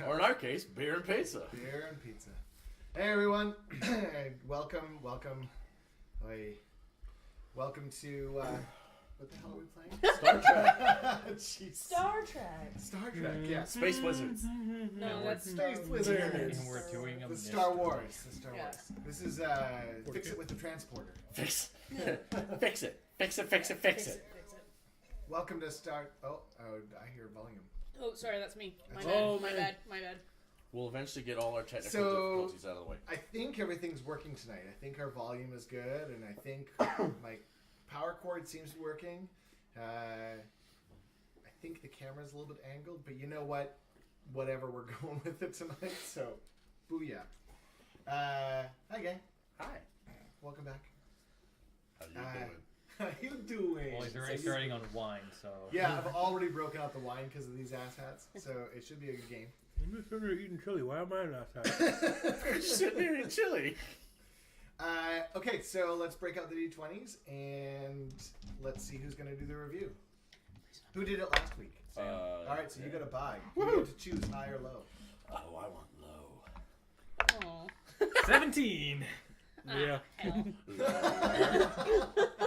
Or in our case, beer and pizza. Beer and pizza. Hey everyone, welcome. Welcome to what the hell are we playing? Star Trek. Jeez. Star Trek. Star Trek, yeah. Space Wizards. No, that's Space Wizards. And we're doing a The Star Wars. Yeah. This is Fix It with the Transporter. Fix it. Welcome to Star. Oh, I hear volume. Oh, sorry, that's me. My man. bad. We'll eventually get all our technical difficulties out of the way. I think everything's working tonight. I think our volume is good, and I think my power cord seems to be working. I think the camera's a little bit angled, but you know what? Whatever, we're going with it tonight. So, booyah. Hi, gang. Hi. Welcome back. How you doing? How you doing? Well, he's already starting on wine, so... Yeah, I've already broken out the wine because of these asshats, so it should be a good game. I'm just sitting there eating chili. Why am I not tired? You're just sitting there eating chili. Okay, so let's break out the D20s and let's see who's going to do the review. Who did it last week? Alright, so you got to buy. You get to choose high or low. Oh, I want low. Oh. 17! Yeah.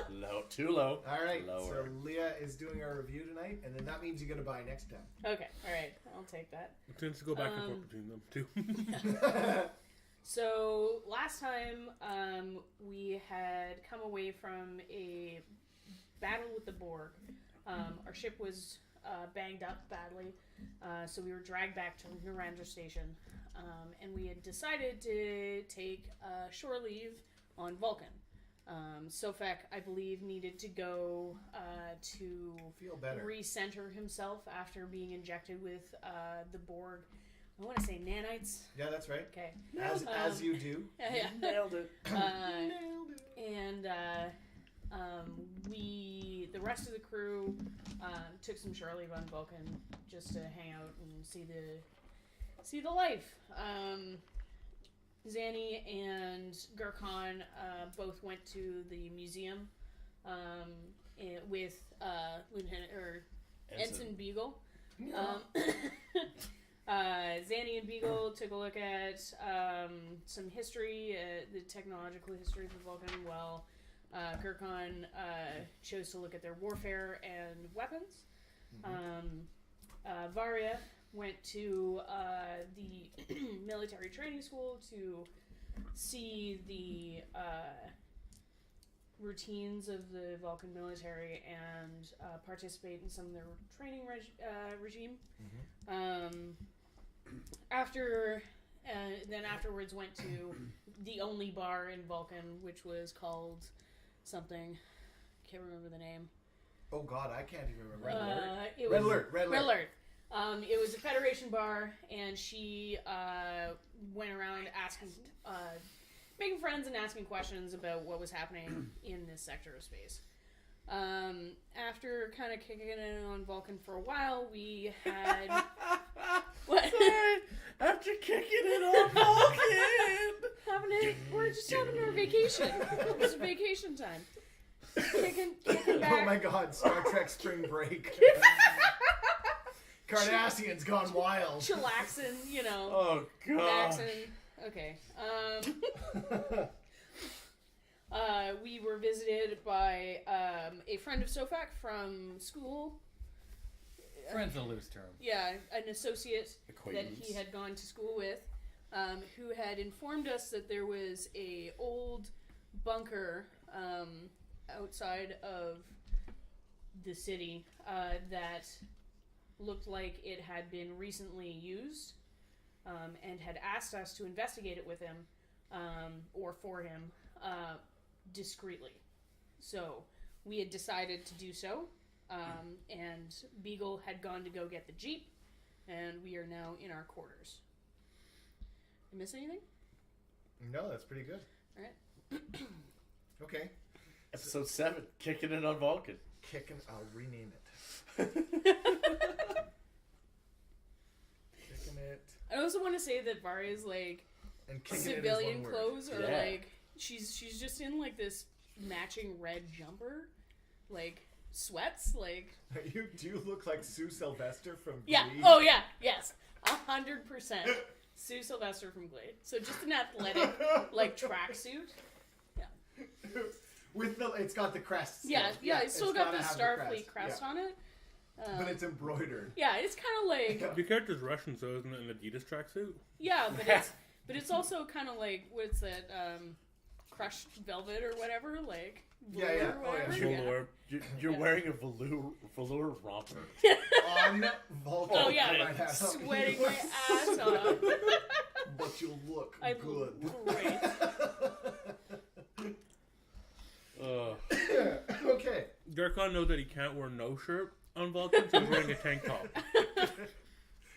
Low. Too low. Alright, Lower. so Leah is doing our review tonight, and then that means you got to buy next time. Okay, alright. I'll take that. It tends to go back and forth between them, too. So, last time, we had come away from a battle with the Borg. Our ship was banged up badly, so we were dragged back to Narendra Station. And we had decided to take a shore leave on Vulcan. Sofek, I believe, needed to go to Feel better. recenter himself after being injected with the Borg. I want to say nanites. Yeah, that's right. Okay. As you do. Yeah. Nailed it. Nailed it. And the rest of the crew, took some shore leave on Vulcan just to hang out and see the life. Zanny and Gurkhan both went to the museum with Lieutenant or Ensign Beagle. Zanny and Beagle took a look at some history, the technological history of the Vulcan, while Gurkhan chose to look at their warfare and weapons. Varya went to the military training school to see the routines of the Vulcan military and participate in some of their training regime. Then afterwards went to the only bar in Vulcan, which was called something. Can't remember the name. Oh God, I can't even remember. Red Alert. Red Alert. It was a Federation bar, and she went around asking, making friends and asking questions about what was happening in this sector of space. After kind of kicking it on Vulcan for a while, we had... What? Sorry. After kicking it on Vulcan. We're just having our vacation. It was vacation time. Kicking back. Oh my God, Star Trek Spring Break. Cardassians gone wild. Chillaxing, Oh God. Maxing. Okay. We were visited by a friend of Sofak from school. Friend's a loose term. Yeah, an associate that Acquaintance. he had gone to school with, who had informed us that there was a old bunker outside of the city that looked like it had been recently used, and had asked us to investigate it with him, or for him, discreetly. So we had decided to do so, and Beagle had gone to go get the Jeep, and we are now in our quarters. Did I miss anything? No, that's pretty good. Alright. Okay. Episode 7, kicking it on Vulcan. I'll rename it. Kicking it. I also want to say that Varya's like And kicking civilian it is one clothes word. are Yeah. like she's just in like this matching red jumper, like sweats, like Do you look like Sue Sylvester from yeah. Glee? Oh yeah, yes. 100% Sue Sylvester from Glade. So just an athletic, like, tracksuit. With it's got the crest. Still. Yeah, it's still got the gotta have Starfleet crest yeah. on it. But it's embroidered. Yeah, it's kind of like Your character's Russian, so isn't it an Adidas tracksuit? yeah, but it's also kind of like what's that crushed velvet or whatever, like velour Yeah, yeah. or whatever. Oh, Yeah. Velour. You're wearing a velour romper. On Vulcan. Oh yeah, might have something. sweating my ass off. But you look I good. look great. Okay. Darkon knows that he can't wear no shirt on Vulcan, so he's wearing a tank top.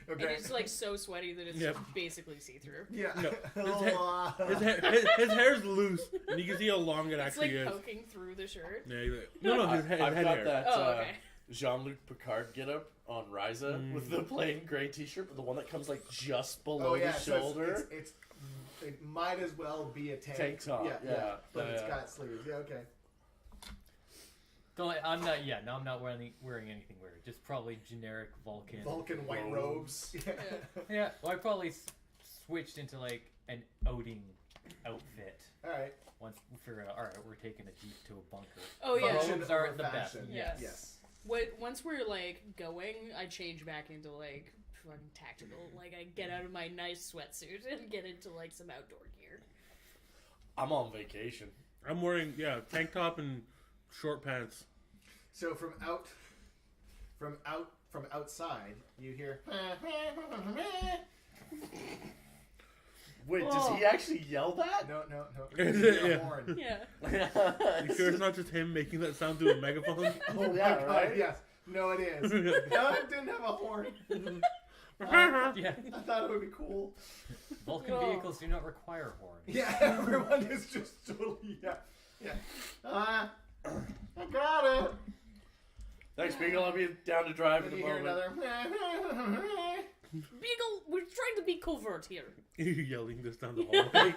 And Okay. it's like so sweaty that it's Yep. basically see through. Yeah. No. His hair's loose, and you can see how long it It's actually like is. poking through the shirt. Yeah, he's like, no, his head, I've head got hair. that Oh, okay. Jean-Luc Picard getup on Ryza with the plain gray t-shirt, but the one that comes like just below Oh yeah. the So shoulder. it might as well be a tank top, yeah. But it's Yeah. got sleeves. Yeah. Okay. I'm not. Yeah, no, I'm not wearing anything weird. Just probably generic Vulcan. Vulcan white robes. Yeah. Yeah, well, I probably switched into like an outing outfit. All right. Once we figure out, all right, we're taking a jeep to a bunker. Oh yeah. Function Robes are over the best. fashion. Yes. Yes. Once we're like going, I change back into like fucking tactical. Like I get out of my nice sweatsuit and get into like some outdoor gear. I'm on vacation. I'm wearing tank top and short pants. So from outside, you hear. Wait, does he actually yell that? No. Is You it? hear a Yeah. horn. Yeah. You sure it's not just him making that sound through a megaphone? Oh my Yeah, god, right? yes. No, it is. No, it didn't have a horn. Yeah, I thought it would be cool. Vulcan Oh. vehicles do not require horns. Yeah, everyone is just totally, yeah. I got it. Thanks, Beagle. I'll be down to drive in And a you hear moment. another. Beagle, we're trying to be covert here. You're yelling this down the hallway.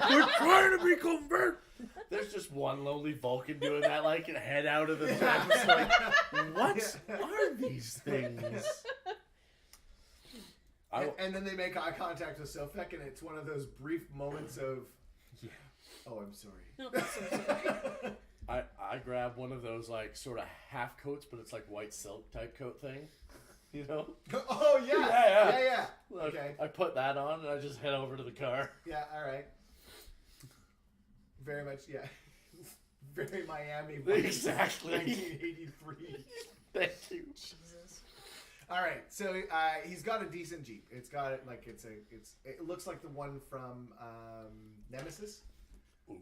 We're trying to be covert. There's just one lonely Vulcan doing that, like, head out of the vent. It's like, what are these things? And then they make eye contact with Sofek, and it's one of those brief moments of. Yeah. Oh, I'm sorry. No, I'm so sorry. I grab one of those, like, sort of half coats, but it's like white silk type coat thing. You know? Oh yeah. Yeah. Like, Okay. I put that on and I just head over to the car. Yeah. All right. Very much. Yeah. Very Miami. vibes. Exactly. 1983. Thank you. Jesus. All right, so he's got a decent Jeep. It's got it like it looks like the one from Nemesis. Ooh,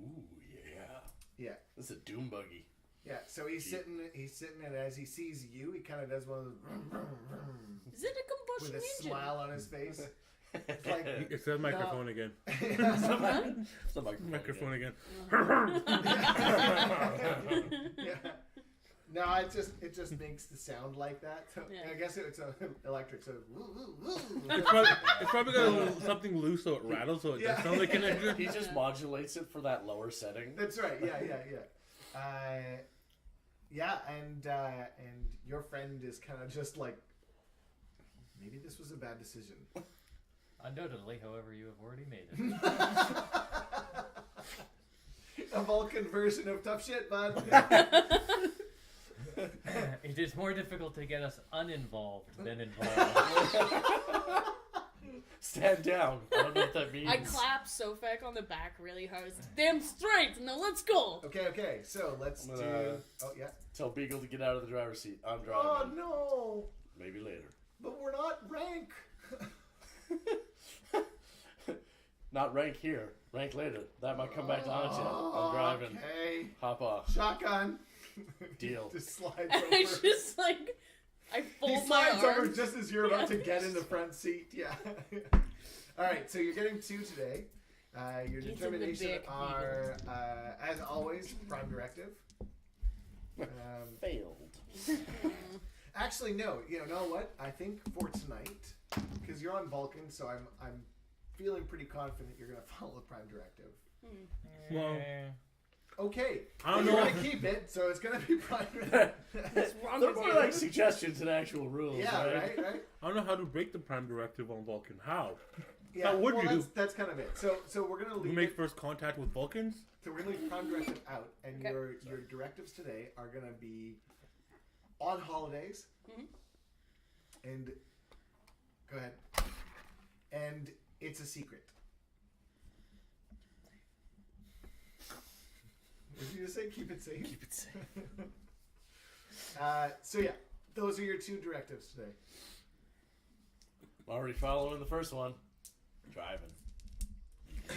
yeah. Yeah, This is a doom buggy. yeah. So he's sitting, and as he sees you, he kind of does one of those vroom, vroom, vroom, Is it a combustion with a engine? smile on his face. It's like It's the microphone again. It's the Microphone again. yeah. No, it just makes the sound like that. So Yeah. I guess it's electric. So It's probably got something loose so it rattles, so it Yeah. does sound like an engine. He just modulates it for that lower setting. That's right. Yeah, and your friend is kind of just like, maybe this was a bad decision. Undoubtedly, however, you have already made it. A Vulcan version of tough shit, bud. It is more difficult to get us uninvolved than involved. Stand down. I don't know what that means. I clap Sofek on the back really hard. Damn straight! Now let's go! Okay. So let's I'm do. gonna- Oh yeah. Tell Beagle to get out of the driver's seat. I'm Oh driving. no! Maybe later. But we're not rank. Not rank here. Rank later. That might come back to haunt you. I'm driving. Okay. Hop off. Shotgun. Deal. Just slides And over. I just like, I He fold my slides over arms. just as you're about to Yeah. get in the front seat. Yeah. All right. So you're getting 2 today. Your Get in the determination back, are, as always, prime directive. Failed. Actually, no. You know what? I think for tonight, because you're on Vulcan, so I'm feeling pretty confident you're gonna follow the prime directive. Well, Okay. I don't You're know. gonna keep it, so it's gonna be prime. What's wrong They're with more you? like suggestions than actual rules. Yeah, right? right. I don't know how to break the Prime Directive on Vulcan. How? Yeah, How would well, you that's kind of it. So we're gonna We leave. make first contact with Vulcans? So we're gonna leave Prime Directive out, and Okay. your directives today are gonna be on holidays. And go ahead. And it's a secret. What did you just say? Keep it safe. Keep it safe. So yeah, those are your 2 directives today. Already following the first one. Driving. Yeah.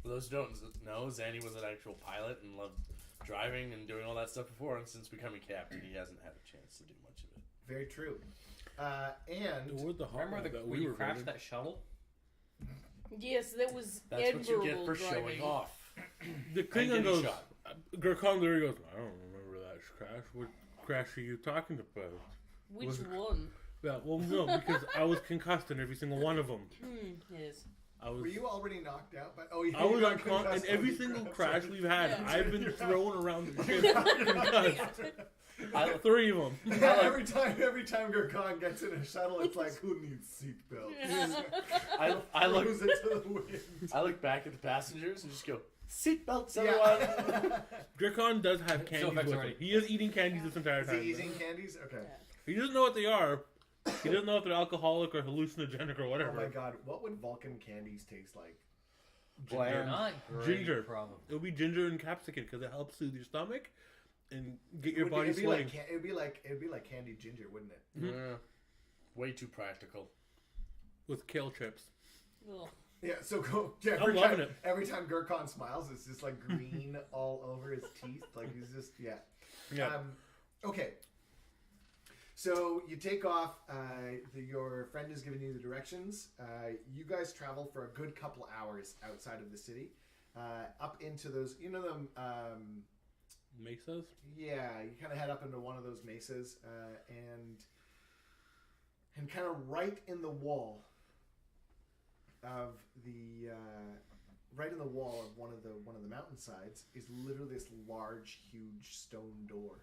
For those who don't know, Zanny was an actual pilot and loved driving and doing all that stuff before, and since becoming captain, he hasn't had a chance to do much of it. Very true. And Where's the Remember that when you were crashed building? that shuttle? Yes, that was That's what you get admirable for driving. showing off. The And Klingon getting goes, shot. Gurkhan literally goes, I don't remember that crash. What crash are you talking about? Which Was it- one? Yeah, well, no, because I was concussed in every single one of them. Yes. I was. were you already knocked out? By, oh, yeah, I was you got unconscious. concussed In every on the single ground. crash we've had, Yeah. I've been thrown around the ship. Concussed. 3 of them. every time Gurkhan gets in a shuttle, it's like, who needs seatbelts? I look Throws it to the wind. I look back at the passengers and just go, seatbelts, Yeah. everyone. Gurkhan does have candies effects with already. him. He is eating candies this entire Is time. he eating candies? Okay. He doesn't know what they are. He doesn't know if they're alcoholic or hallucinogenic or Oh whatever. my god, what would Vulcan candies taste like? They're Bland. not great, Ginger. Probably. It'll be ginger and capsicum because it helps soothe your stomach and get It your would body be sweating. like it'd be like candied ginger, wouldn't it? Yeah. Way too practical. With kale chips. Ugh. Yeah. So go. Yeah. I'm loving it. Every time Gurkhan smiles, it's just like green all over his teeth. Like he's just Yeah. Okay. So you take off. Your friend has given you the directions. You guys travel for a good couple hours outside of the city, up into those. You know them. Mesas? Yeah, you kind of head up into one of those mesas, and kind of right in the wall of the one of the mountainsides is literally this large, huge stone door.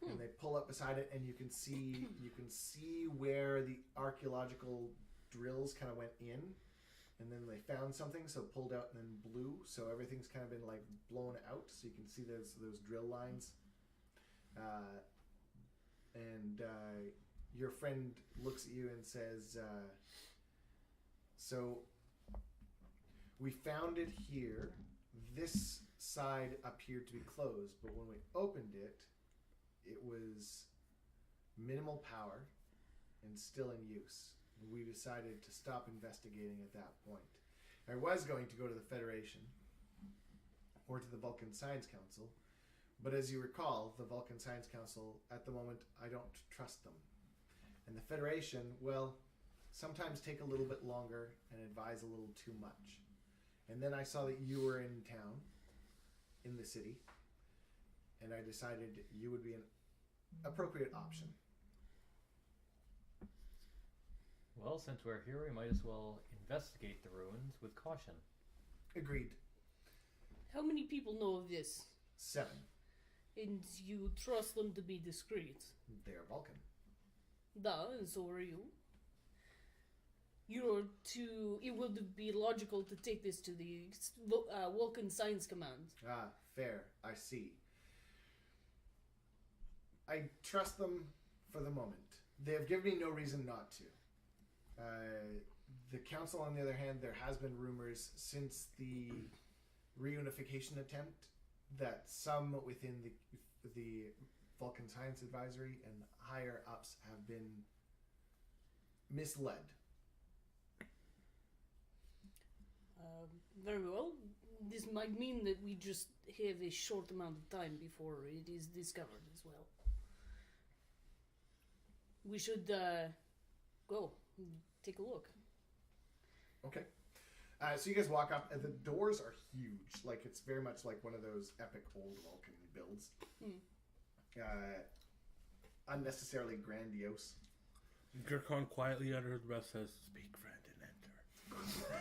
And they pull up beside it, and you can see where the archaeological drills kind of went in, and then they found something, so pulled out and then blew, so everything's kind of been like blown out, so you can see those drill lines. And your friend looks at you and says, "So we found it here. This side appeared to be closed, but when we opened it, it was minimal power and still in use. We decided to stop investigating at that point. I was going to go to the Federation or to the Vulcan Science Council, but as you recall, the Vulcan Science Council, at the moment, I don't trust them. And the Federation, well, sometimes take a little bit longer and advise a little too much. And then I saw that you were in town, in the city, and I decided you would be an appropriate option." Well, since we're here, we might as well investigate the ruins with caution. Agreed. How many people know of this? 7. And you trust them to be discreet? They are Vulcan. Da, and so are you. It would be logical to take this to the Vulcan Science Command. Ah, fair. I see. I trust them for the moment. They have given me no reason not to. The council, on the other hand, there has been rumors since the reunification attempt that some within the Vulcan Science Advisory and higher ups have been misled. Very well. This might mean that we just have a short amount of time before it is discovered as well. We should go and take a look. Okay. So you guys walk up, and the doors are huge. Like, it's very much like one of those epic old Vulcan builds. Unnecessarily grandiose. Gurkhan quietly under his breath says, "Speak, friend, and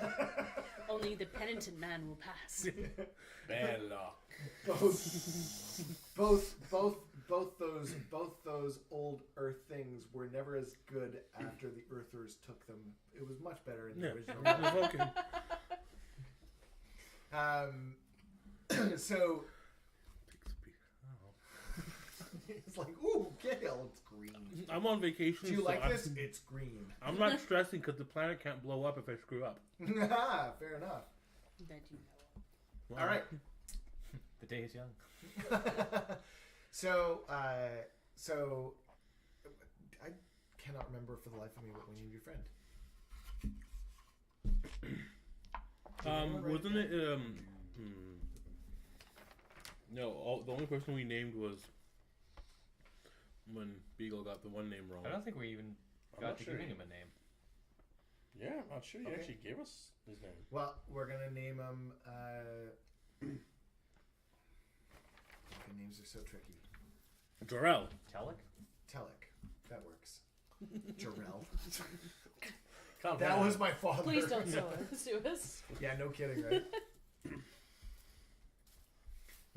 enter." Oh only the penitent man will pass. Bad luck. Both those old Earth things were never as good after the Earthers took them. It was much better in the original. Vulcan. So it's like, ooh, Gale, it's green. I'm on vacation. Do you so like this? It's green. I'm not stressing because the planet can't blow up if I screw up. Fair enough. That you know. Well, All right. The day is young. So I cannot remember for the life of me what we named your friend. Wasn't it? No, the only person we named was when Beagle got the one name wrong. I don't think we even I'm got not to sure. giving him a name. Yeah, I'm not sure you Okay. actually gave us his name. Well, we're gonna name him. The names are so tricky. Jarrell. Telek? Telek. That works. Jarrell. Calm That down. was my father. Please don't sue us. Yeah, no kidding, right?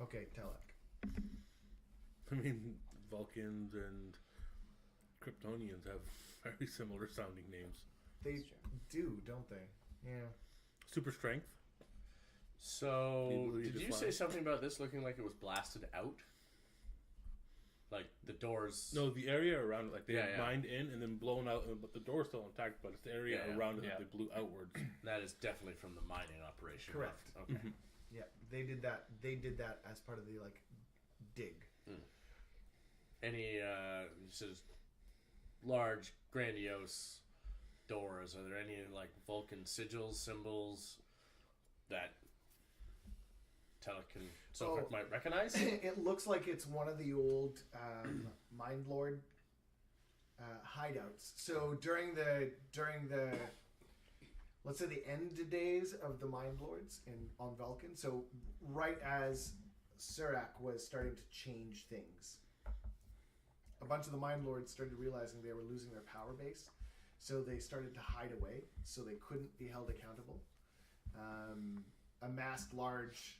Okay, Telek. I mean, Vulcans and Kryptonians have very similar sounding names. They do, don't they? Yeah. Super strength. So, People did need to you fly. say something about this looking like it was blasted out? Like the doors. No, the area around it, like they Yeah, had yeah. mined in and then blown out, but the door's still intact. But it's the area Yeah, yeah. around it Yeah. that they blew outwards. That is definitely from the mining operation. Correct. Okay. Mhm. Yeah, they did that. They did that as part of the dig. Any sort of large, grandiose doors? Are there any Vulcan sigils, symbols that Telek can might recognize? It looks like it's one of the old Mind Lord hideouts. So during the let's say the end days of the Mind Lords on Vulcan. So right as Surak was starting to change things, a bunch of the Mind Lords started realizing they were losing their power base, so they started to hide away, so they couldn't be held accountable. Amassed large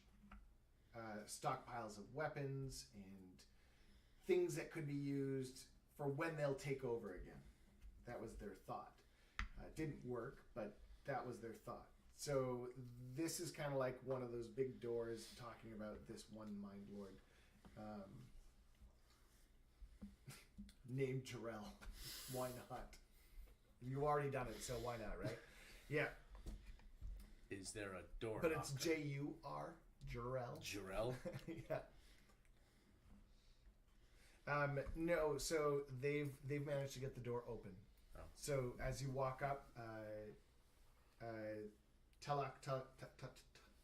stockpiles of weapons and things that could be used for when they'll take over again. That was their thought. Didn't work, but that was their thought. So this is kind of like one of those big doors talking about this one Mind Lord named Jarrell. Why not? You've already done it, so why not, right? Yeah. Is there a door? But it's J-U-R, Jarrell. Jarrell? Yeah. No, so they've managed to get the door open. Oh. So as you walk up, Telek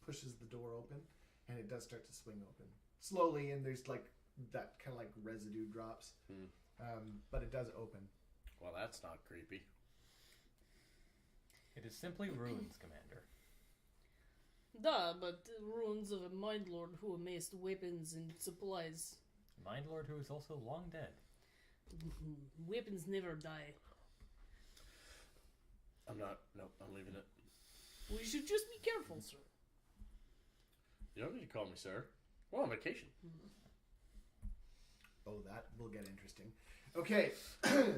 pushes the door open, and it does start to swing open slowly, and there's that kind of residue drops, but it does open. Well, that's not creepy. It is simply ruins, Commander. Duh, but the ruins of a Mind Lord who amassed weapons and supplies. Mind Lord who is also long dead. Weapons never die. I'm leaving it. We should just be careful, sir. You don't need to call me sir. We're on vacation. Oh, that will get interesting. Okay,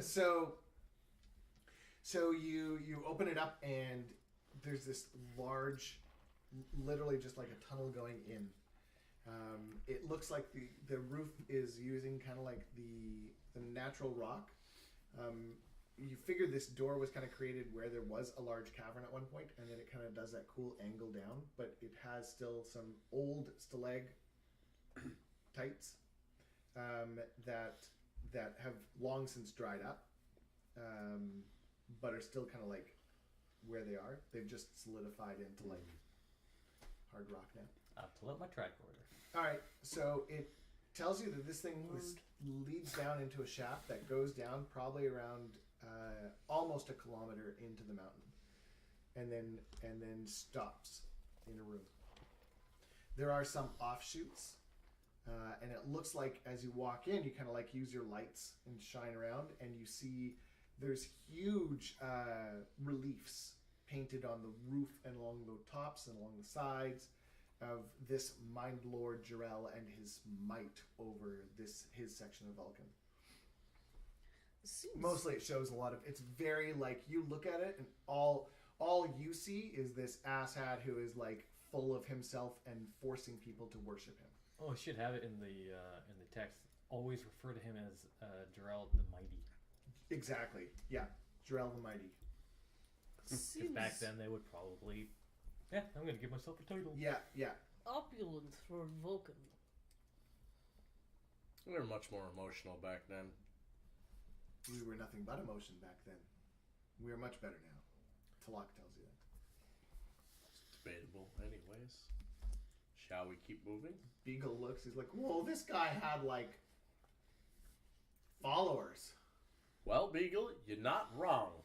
so you open it up, and there's this large, literally just like a tunnel going in. It looks like the roof is using kind of like the natural rock. You figure this door was kind of created where there was a large cavern at one point, and then it kind of does that cool angle down, but it has still some old stalactites that have long since dried up, but are still kind of like where they are. They've just solidified into like hard rock now. I'll pull out my tricorder. All right, so it tells you that this thing leads down into a shaft that goes down probably around almost a kilometer into the mountain, and then stops in a room. There are some offshoots, and it looks like as you walk in, you kind of like use your lights and shine around, and you see there's huge reliefs painted on the roof and along the tops and along the sides of this Mind Lord Jarrell and his might over his section of Vulcan. Seems... Mostly it shows a lot of, it's very like, you look at it and all you see is this asshat who is like full of himself and forcing people to worship him. Oh, I should have it in the text. Always refer to him as Jarrell the Mighty. Exactly. Yeah. Jarrell the Mighty. Because back then they would probably... Yeah, I'm going to give myself a title. Yeah, yeah. Opulent for Vulcan. We were much more emotional back then. We were nothing but emotion back then. We are much better now. Talak tells you that. It's debatable anyways. Shall we keep moving? Beagle looks, he's like, whoa, this guy had like followers. Well, Beagle, you're not wrong.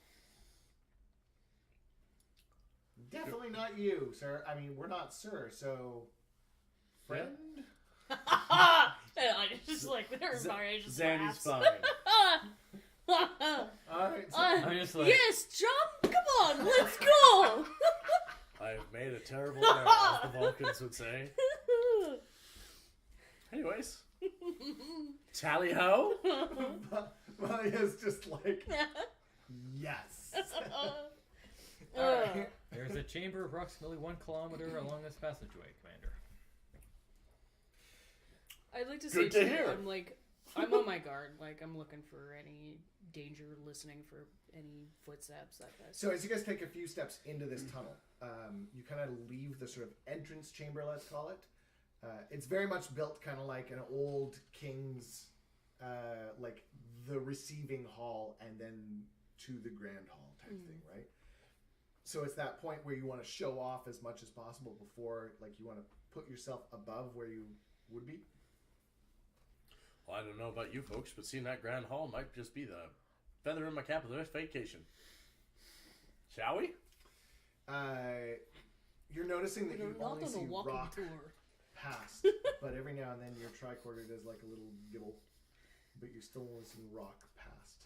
Definitely not you, sir. I mean, we're not sir, so... Friend? And I just like, everybody just Zanny's laughs. fine. Alright, so I'm just like... Yes, John, come on, let's go! I've made a terrible error, as the Vulcans would say. Anyways. Tally-ho? Maria's just like, yes. Alright. There's a chamber approximately 1 kilometer along this passageway, Commander. I'd like to Good say to too, hear. I'm on my guard. Like, I'm looking for any danger, listening for any footsteps, that kind of So as you guys take a few steps into this tunnel, you kind of leave the sort of entrance chamber, let's call it. It's very much built kind of like an old king's, like the receiving hall and then to the grand hall type thing, right? So it's that point where you want to show off as much as possible before, like, you want to put yourself above where you would be. Well, I don't know about you folks, but seeing that grand hall might just be the feather in my cap of this vacation. Shall we? You're noticing that You're you not only on see a walking rock tour. past, but every now and then your tricorder does like a little gibble, but you're still only seeing rock past.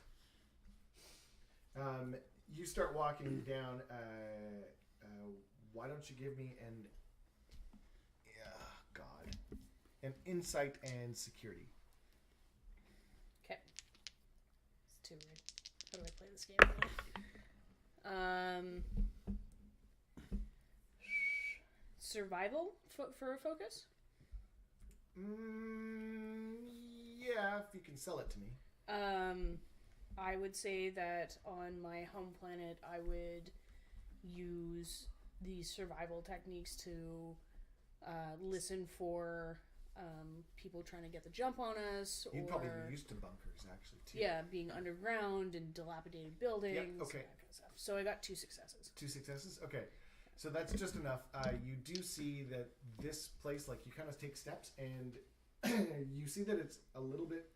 You start walking down. Why don't you give me an insight and security? Okay. It's too weird. How do I play this game? Survival for a focus? Yeah, if you can sell it to me. I would say that on my home planet, I would use these survival techniques to listen for people trying to get the jump on us. You'd or, probably be used to bunkers, actually, too. Yeah, being underground and dilapidated buildings. Yeah, okay. And that kind of stuff. So I got 2 successes. 2 successes? Okay. So that's just enough. You do see that this place, like, you kind of take steps, and you see that it's a little bit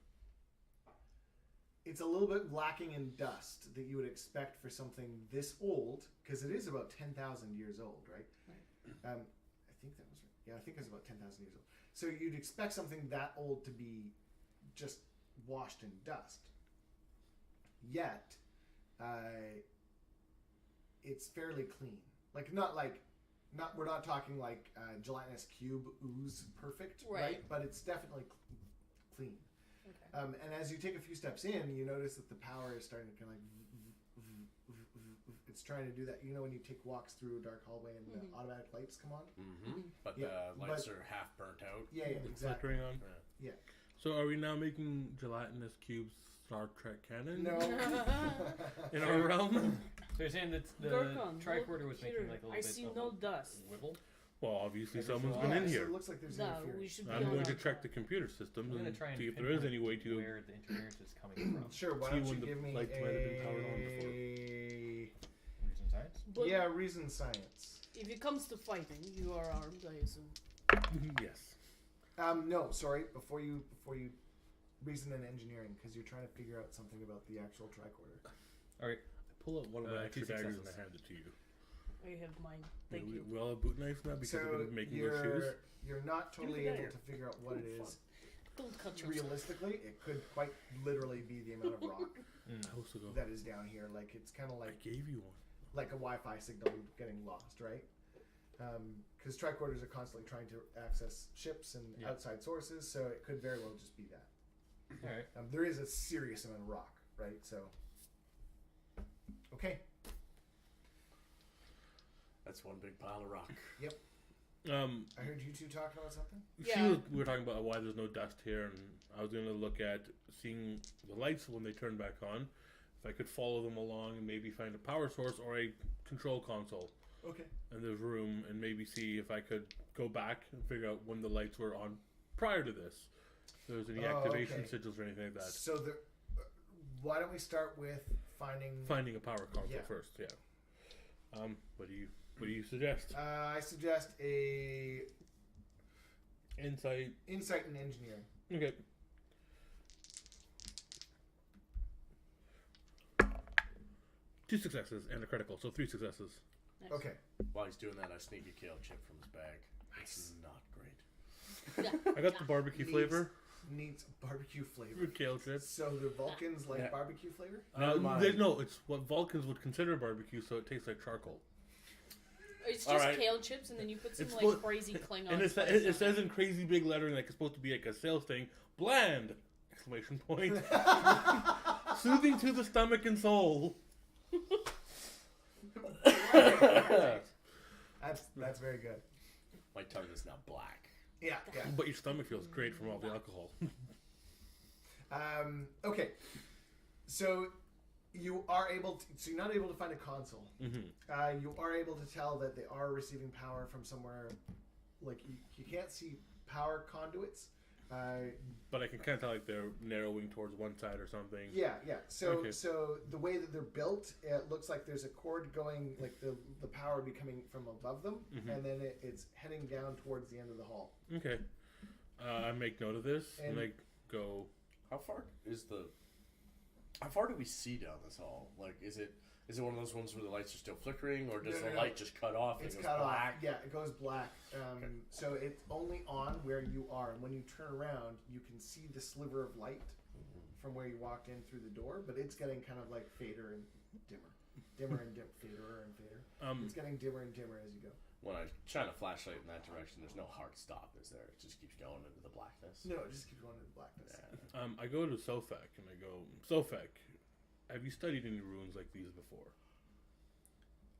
lacking in dust that you would expect for something this old, because it is about 10,000 years old, right? I think that was right. Yeah, I think it's about 10,000 years old. So you'd expect something that old to be just washed in dust. Yet, it's fairly clean. We're not talking like gelatinous cube ooze perfect, right? But it's definitely clean. Okay. And as you take a few steps in, you notice that the power is starting to kind of like, it's trying to do that. You know when you take walks through a dark hallway and the automatic lights come on? But Yeah, the lights are half burnt out. Yeah, exactly. Flickering on. Yeah. So are we now making gelatinous cubes Star Trek canon? No. In our realm? So you're saying that the Gorkon, tricorder was look making here. like a little I bit see of no a dust. wibble? Well, obviously Every someone's so been Yeah, in so here. it looks like there's No, interference. we should be I'm on going to our check the track. computer systems I'm going and to try and see if there is pinpoint any way to where the interference is coming from. Sure, why See don't you when the give me lights might have been powered on before. Reason science? But Yeah, reason science. if it comes to fighting, you are armed, I assume. Yes. No, sorry. Before you reason and engineering, because you're trying to figure out something about the actual tricorder. All right. I pull out one of my 2 extra daggers and successes. I hand it to you. I have mine. Thank you. We all have boot knives now because So we've been making those shoes. you're not totally the able dagger. to figure out what it Ooh, is. Don't cut yourself. Realistically, it could quite literally be the amount of rock I also go, that is down here. Like, it's kind of I like, gave you one. like a Wi-Fi signal getting lost, right? Because tricorders are constantly trying to access ships and outside sources, so it could very well just be that. All right. There is a serious amount of rock, right? So, okay. That's one big pile of rock. Yep. I heard you two talking about something. We were talking about why there's no dust here, and I was going to look at seeing the lights when they turn back on. If I could follow them along and maybe find a power source or a control console. Okay. In this room, and maybe see if I could go back and figure out when the lights were on prior to this. If there was any activation sigils or anything like that. So why don't we start with finding a power console first? Yeah. What do you suggest? I suggest a Insight and engineering. Okay. Two successes and a critical, so 3 successes. Nice. Okay. While he's doing that, I sneak a kale chip from his bag. It's not great. I got the barbecue flavor. Needs barbecue flavor. Kale chips. So the Vulcans like barbecue flavor? No, it's what Vulcans would consider barbecue, so it tastes like charcoal. It's just kale chips, and then you put some crazy Klingon. And it says in crazy big lettering, like it's supposed to be like a sales thing. Bland! Exclamation point. Soothing to the stomach and soul. That's very good. My tongue is now black. Yeah. But your stomach feels great from all the alcohol. Okay. So you are able to. So you're not able to find a console. Mm-hmm. You are able to tell that they are receiving power from somewhere. Like you can't see power conduits. But I can kind of tell like they're narrowing towards one side or something. Yeah. So the way that they're built, it looks like there's a cord going, like the power would be coming from above them, and then it's heading down towards the end of the hall. Okay. I make note of this and I go. How far do we see down this hall? Like, is it one of those ones where the lights are still flickering, or does the light just cut off? It's and cut black? off. Yeah, it goes black. So it's only on where you are, and when you turn around, you can see the sliver of light from where you walked in through the door. But it's getting kind of like fader and dimmer and fader and fader. It's getting dimmer and dimmer as you go. When I shine a flashlight in that direction, there's no hard stop, is there? It just keeps going into the blackness. No, it just keeps going into the blackness. Yeah. I go to Sofek and I go, Sofek, have you studied any runes like these before?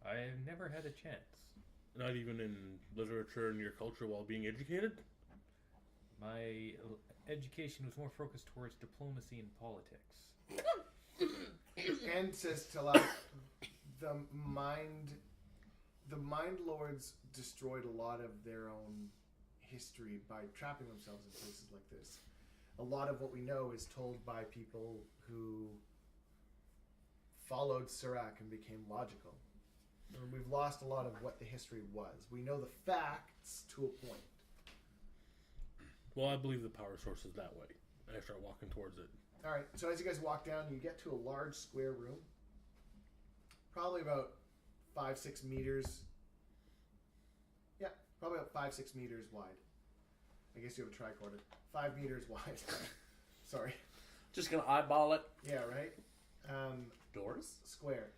I've never had a chance. Not even in literature and your culture while being educated? My education was more focused towards diplomacy and politics. And says to allow the Mind Lords destroyed a lot of their own history by trapping themselves in places like this. A lot of what we know is told by people who followed Serac and became logical. And we've lost a lot of what the history was. We know the facts to a point. Well, I believe the power source is that way. I start walking towards it. All right, so as you guys walk down, you get to a large square room. Probably about 5-6 meters. Yeah, probably about 5-6 meters wide. I guess you have a tricorder. 5 meters wide. Sorry. Just gonna eyeball it. Yeah, right? Doors? Square.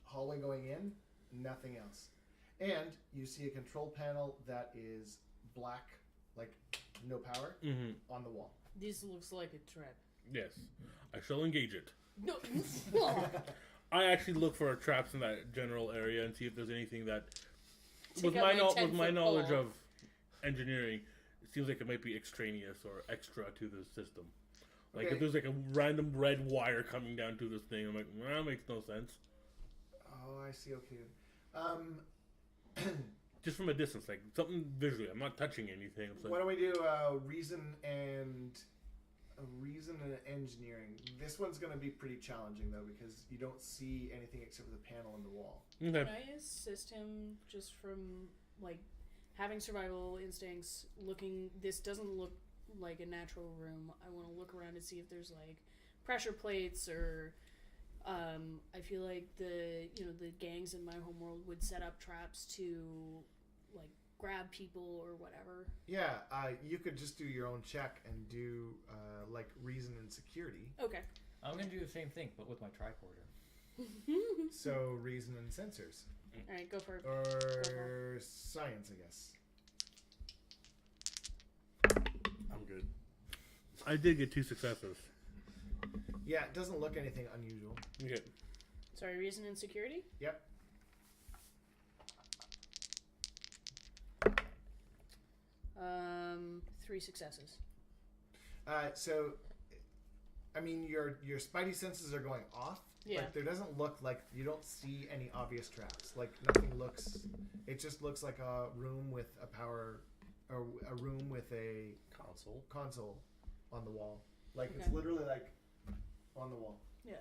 Hallway going in, nothing else. And you see a control panel that is black, like no power, on the wall. This looks like a trap. Yes. I shall engage it. No. I actually look for traps in that general area and see if there's anything that, Take with out my my 10-foot knowledge pole. of engineering, it seems like it might be extraneous or extra to the system. Like Okay. if there's like a random red wire coming down to this thing, I'm like, well, that makes no sense. Oh, I see. Okay. Just from a distance, like something visually. I'm not touching anything. It's like, Why don't we do reason and engineering? This one's going to be pretty challenging though, because you don't see anything except for the panel on the wall. okay. Can I assist him just from like having survival instincts? This doesn't look like a natural room. I want to look around and see if there's like pressure plates or. I feel like the gangs in my homeworld would set up traps to like grab people or whatever. Yeah, you could just do your own check and do like reason and security. Okay. I'm gonna do the same thing, but with my tricorder. So reason and sensors. All right, go for it. Or science, I guess. I'm good. I did get 2 successes. Yeah, it doesn't look anything unusual. Okay. Sorry, reason and security? Yep. 3 successes. So, I mean, your spidey senses are going off. Yeah. But there doesn't look like you don't see any obvious traps. Like nothing looks. It just looks like a room with a power, or a room with a console on the wall. Like it's Okay. literally like on the wall. Yeah.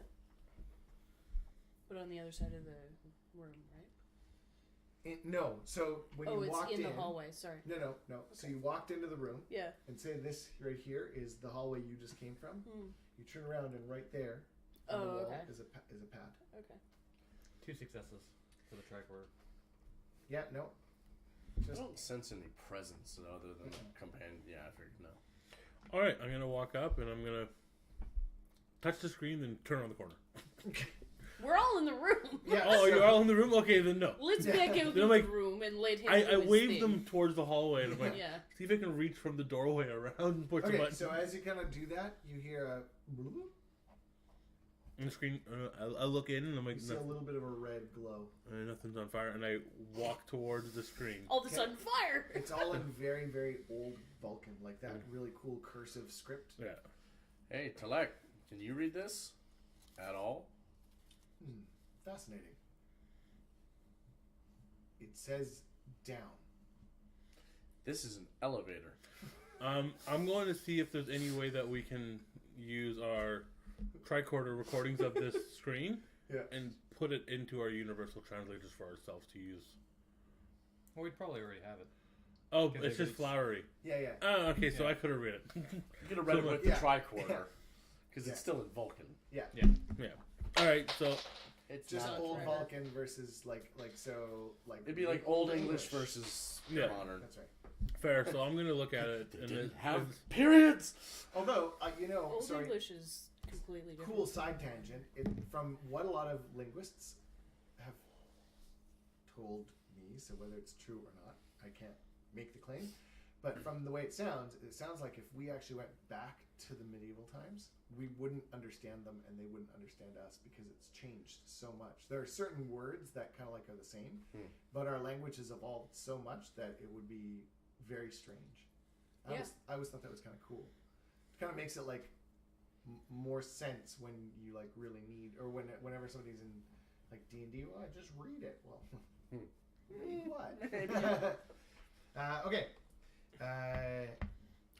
But on the other side of the room, right? No. So when you It's walked in the hallway. Sorry. No. So you walked into the room Yeah. and say this right here is the hallway you just came from. You turn around and right there on the wall okay. is a pad. Okay. 2 successes for the tricorder. Yeah. No. I Just don't sense any presence other than companion. Yeah, I figured no. All right, I'm gonna walk up and I'm gonna touch the screen, then turn around the corner. We're all in the room. yeah. Oh, so- you're all in the room? Okay, then no. Let's Yeah. back out Then of I'm the room and let him I do his waved thing. them towards the hallway, and I'm like, Yeah. see if I can reach from the doorway around and push the Okay, button. so as you kind of do that, you hear a. And the screen, I look in and I'm like, You see a little bit of a red glow. nothing's on fire, and I walk towards the screen. All of a sudden, fire! It's all in very, very old Vulcan, like that really cool cursive script. Yeah. Hey, Talek, can you read this at all? Fascinating. It says down. This is an elevator. I'm going to see if there's any way that we can use our tricorder recordings of this screen Yeah. and put it into our universal translators for ourselves to use. Well, we'd probably already have it. Oh, Okay, it's just it's- flowery. Yeah. Oh, okay, so Yeah. I could have read it. You could have read it with the Yeah. tricorder. Because Yeah. it's still in Vulcan. Yeah. All right, so It's Just not. old forever. Vulcan versus like It'd be like Old English versus Yeah. modern. That's right. fair. So I'm going to look at it. They And didn't it, have it's- periods! Although, Old sorry, English is completely different. cool side tangent. From what a lot of linguists have told me, so whether it's true or not, I can't make the claim. But from the way it sounds like if we actually went back to the medieval times, we wouldn't understand them and they wouldn't understand us because it's changed so much. There are certain words that kind of like are the same, but our language has evolved so much that it would be very strange. I always thought that was kind of cool. It kind of makes it like more sense when you like really need, or whenever somebody's in like D&D, well, I just read it. Well, read what? Okay.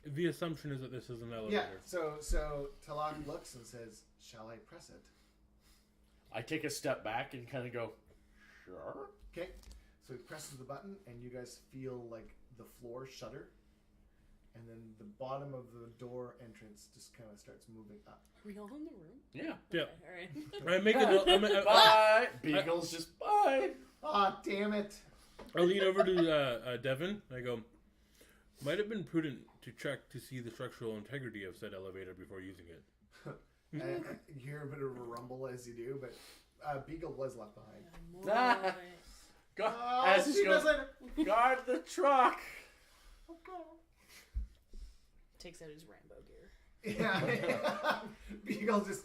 the assumption is that this is an Yeah. elevator. So Talak looks and says, "Shall I press it?" I take a step back and kind of go, sure. Okay. So he presses the button, and you guys feel like the floor shudder, and then the bottom of the door entrance just kind of starts moving up. Are we all in the room? Yeah. Yeah. Okay, all right. I make a note. Bye! Beagle's just bye! Ah, damn it! I lean over to Devin. And I go, might have been prudent to check to see the structural integrity of said elevator before using it. And you hear a bit of a rumble as you do, but Beagle was left behind. Boy. As see he you guys goes, later. guard the truck! Takes out his Rambo gear. Yeah. Beagle just.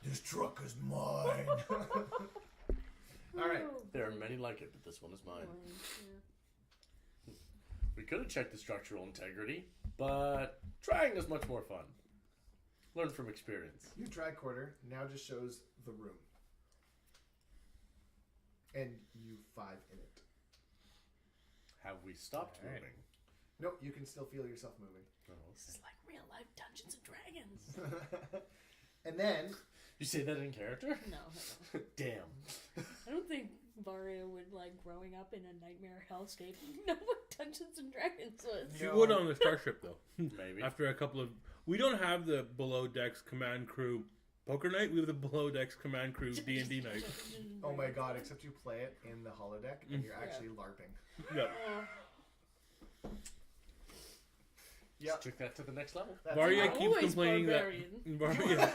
This truck is mine. All right. There are many like it, but this one is mine. We could have checked the structural integrity, but trying is much more fun. Learn from experience. Your tricorder now just shows the room. And you 5 in it. Have we stopped All right. moving? Nope, you can still feel yourself moving. Oh, This okay. is like real life Dungeons and Dragons. And then, You say that in character? No, Damn. I don't think Varia would like growing up in a nightmare hellscape know what Dungeons and Dragons was. She would on the starship though. Maybe. After a couple of, we don't have the below decks command crew poker night. We have the below decks command crew D&D night. oh my god, except you play it in the holodeck and you're actually LARPing. Yep. Just took that to the next level. That's Varia it. keeps Always complaining barbarian. that Varia,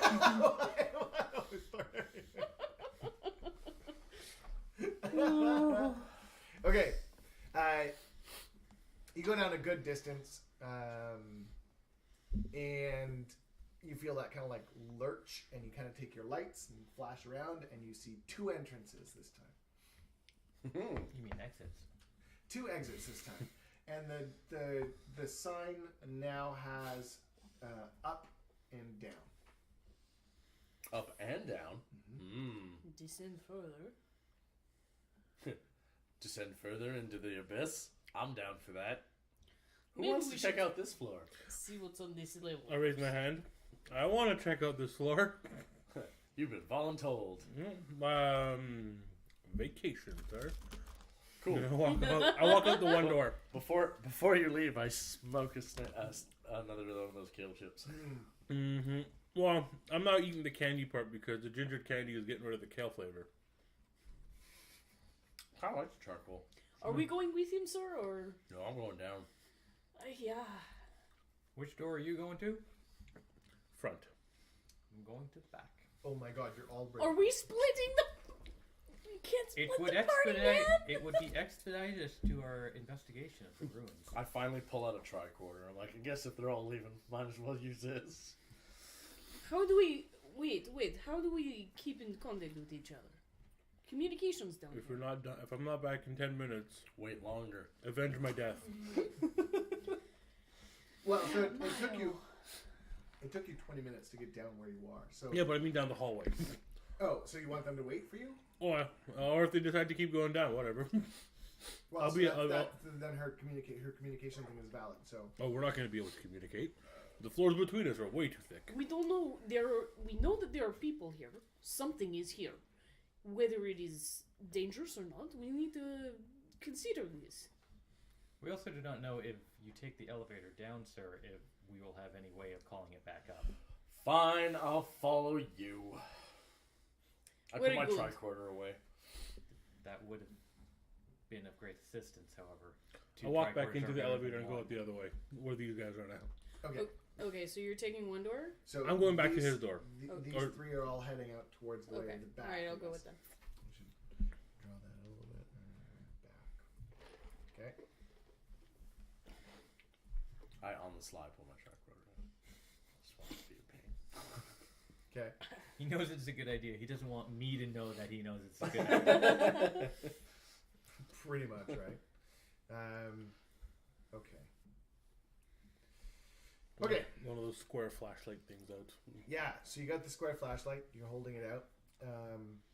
Okay. You go down a good distance, and you feel that kind of like lurch, and you kind of take your lights and flash around, and you see 2 entrances this time. You mean exits? 2 exits this time. And the sign now has up and down. Up and down. Descend further. Descend further into the abyss. I'm down for that. Who Maybe wants we to check should- out this floor? See what's on this level. I raise my hand. I want to check out this floor. You've been voluntold. Vacation, sir. Cool. I walk out the one door. Before you leave, I smoke another of those kale chips. Mm-hmm. Well, I'm not eating the candy part because the ginger candy is getting rid of the kale flavor. I like the charcoal. Are we going with him, sir, or? No, I'm going down. Yeah. Which door are you going to? Front. I'm going to the back. Oh my god, you're all breaking. Are we splitting the? We can't split It would the party, man. It would be expeditious to our investigation of the ruins. I finally pull out a tricorder. I'm like, I guess if they're all leaving, might as well use this. How do we wait? How do we keep in contact with each other? Communications down If here. we're not done, if I'm not back in 10 minutes, Wait longer. avenge my death. Well, so it took you 20 minutes to get down where you are. So Yeah, but I mean down the hallway. Oh, so you want them to wait for you? Or if they decide to keep going down, whatever. Well, I'll so be- then her communication thing is valid. So Oh, we're not going to be able to communicate. The floors between us are way too thick. We don't know. We know that there are people here. Something is here. Whether it is dangerous or not, we need to consider this. We also do not know if you take the elevator down, sir, if we will have any way of calling it back up. Fine, I'll follow you. I put Very my good. tricorder away. That would have been of great assistance, however. I'll walk back tricorders into are the better elevator than and go one. out the other way, where these guys are now. okay, Okay, so you're taking one door. so I'm going back to these- his door. These Or- 3 are all heading out towards the way Okay. in the back. All right, I'll I go guess. with them. We should draw that a little bit. Back. Okay. I on the slide pull my tricorder out. Just want to be a pain. Okay. He knows it's a good idea. He doesn't want me to know that he knows it's a good idea. Pretty much, right? Okay. Okay. One of those square flashlight things out. Yeah. So you got the square flashlight. You're holding it out.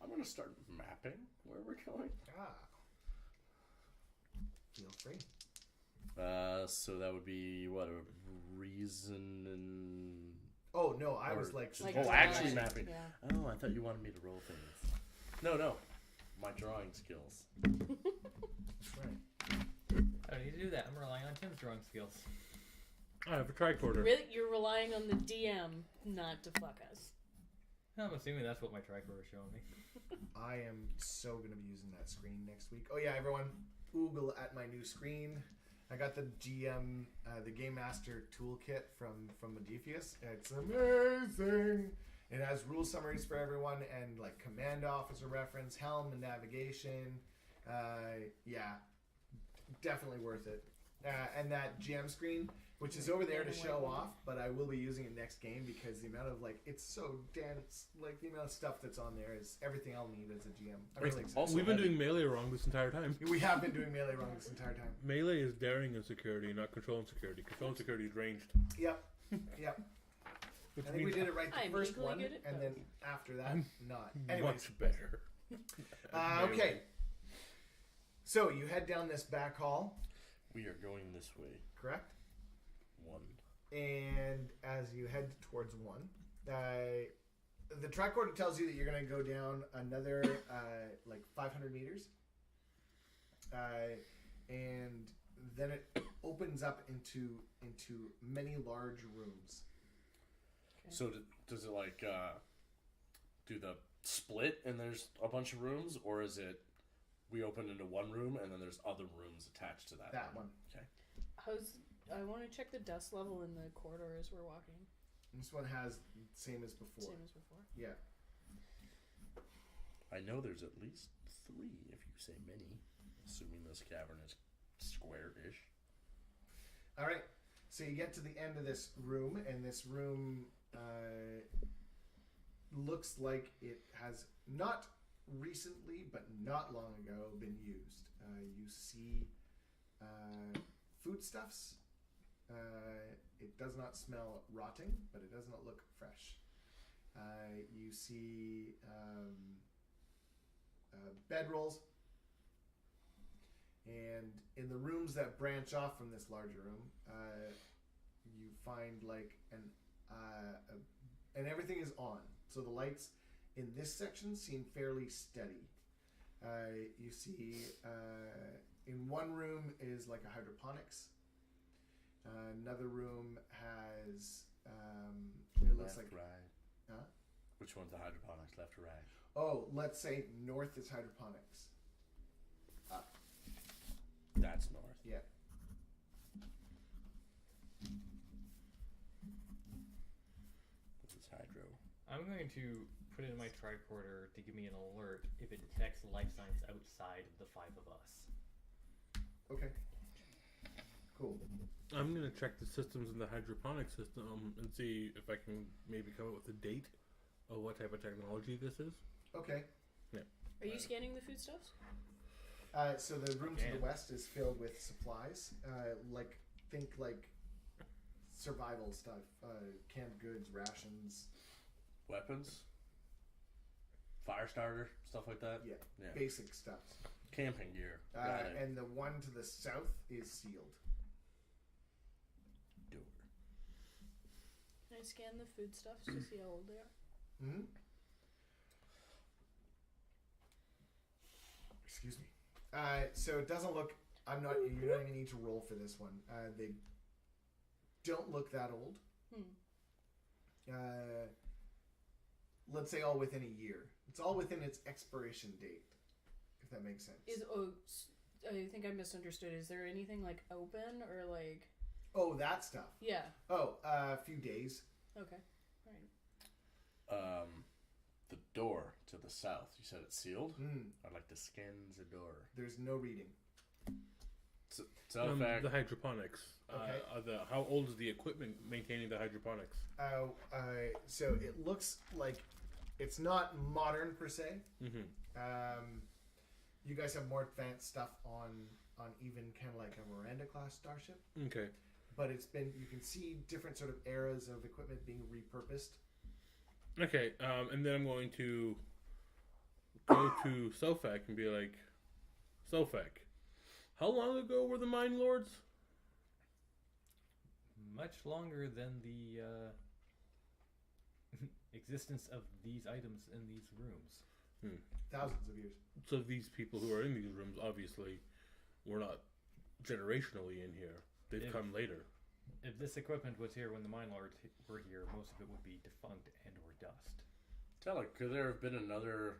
I'm gonna start mapping where we're going. Feel free. So that would be what a reason and Oh no, I was Or like, just- Like oh, drawing. actually mapping. Yeah. Oh, I thought you wanted me to roll things. No, my drawing skills. That's right. I don't need to do that. I'm relying on Tim's drawing skills. I have a tricorder. Really, you're relying on the DM not to fuck us. I'm assuming that's what my tricorder is showing me. I am so gonna be using that screen next week. Oh yeah, everyone, Oogle at my new screen. I got the GM, the Game Master toolkit from Modiphius. It's amazing. It has rule summaries for everyone and like command officer reference, helm and navigation. Yeah, definitely worth it. And that GM screen, which is over there to show off, but I will be using it next game because the amount of like it's so dense. Like the amount of stuff that's on there is everything I'll need as a GM. I'm really excited. Also We've been heavy. doing melee wrong this entire time. We have been doing melee wrong this entire time. Melee is daring and security, not control and security. Control and security is ranged. Yep. Yep. Which I think we means did it right the I'm first equally one, good at and both. then after that, I'm not. Anyways, much better. at okay. melee. So you head down this back hall, We are going this way. correct? One. And as you head towards one, the tricorder tells you that you're going to go down another like 500 meters, and then it opens up into many large rooms. So does it like do the split and there's a bunch of rooms, or is it we open into one room and then there's other rooms attached to that? That one. Okay. I want to check the dust level in the corridor as we're walking. This one has same as before. Same as before. Yeah. I know there's at least 3, if you say many, assuming this cavern is square-ish. All right. So you get to the end of this room, and this room looks like it has not recently, but not long ago, been used. You see foodstuffs. It does not smell rotting, but it does not look fresh. You see bedrolls. And in the rooms that branch off from this larger room, you find like and everything is on. So the lights in this section seem fairly steady. You see in one room is like a hydroponics. Another room has it looks Left, like right. Huh? Which one's the hydroponics, left or right? Oh, let's say north is hydroponics. That's north. Yeah. This is hydro. I'm going to put in my tricorder to give me an alert if it detects life signs outside of the 5 of us. Okay. Cool. I'm gonna check the systems in the hydroponic system and see if I can maybe come up with a date of what type of technology this is. Okay. Are you scanning the foodstuffs? So the room to the west is filled with supplies, think survival stuff, canned goods, rations. Weapons? Fire starter? Stuff like that? Yeah, Yeah. basic stuff. Camping gear. Got it. And the one to the south is sealed. Door. Can I scan the foodstuffs to see how old they are? Mm-hmm. Excuse me. So it doesn't look. You don't even need to roll for this one. They don't look that old. Let's say all within a year. It's all within its expiration date, if that makes sense. I think I misunderstood. Is there anything like open or like? Oh, that stuff. Yeah. Oh, a few days. Okay. All right. The door to the south. You said it's sealed? Mm. I'd like to scan the door. There's no reading. So in fact, The hydroponics. Okay. How old is the equipment maintaining the hydroponics? So it looks like it's not modern per se. Mm-hmm. You guys have more advanced stuff on even kind of like a Miranda class starship. Okay. But you can see different sort of eras of equipment being repurposed. Okay, and then I'm going to go to Sofak and be like, Sofak, how long ago were the Mine Lords? Much longer than the existence of these items in these rooms. Thousands of years. So these people who are in these rooms obviously were not generationally in here. They've come later. If this equipment was here when the Mine Lords were here, most of it would be defunct and or dust. could there have been another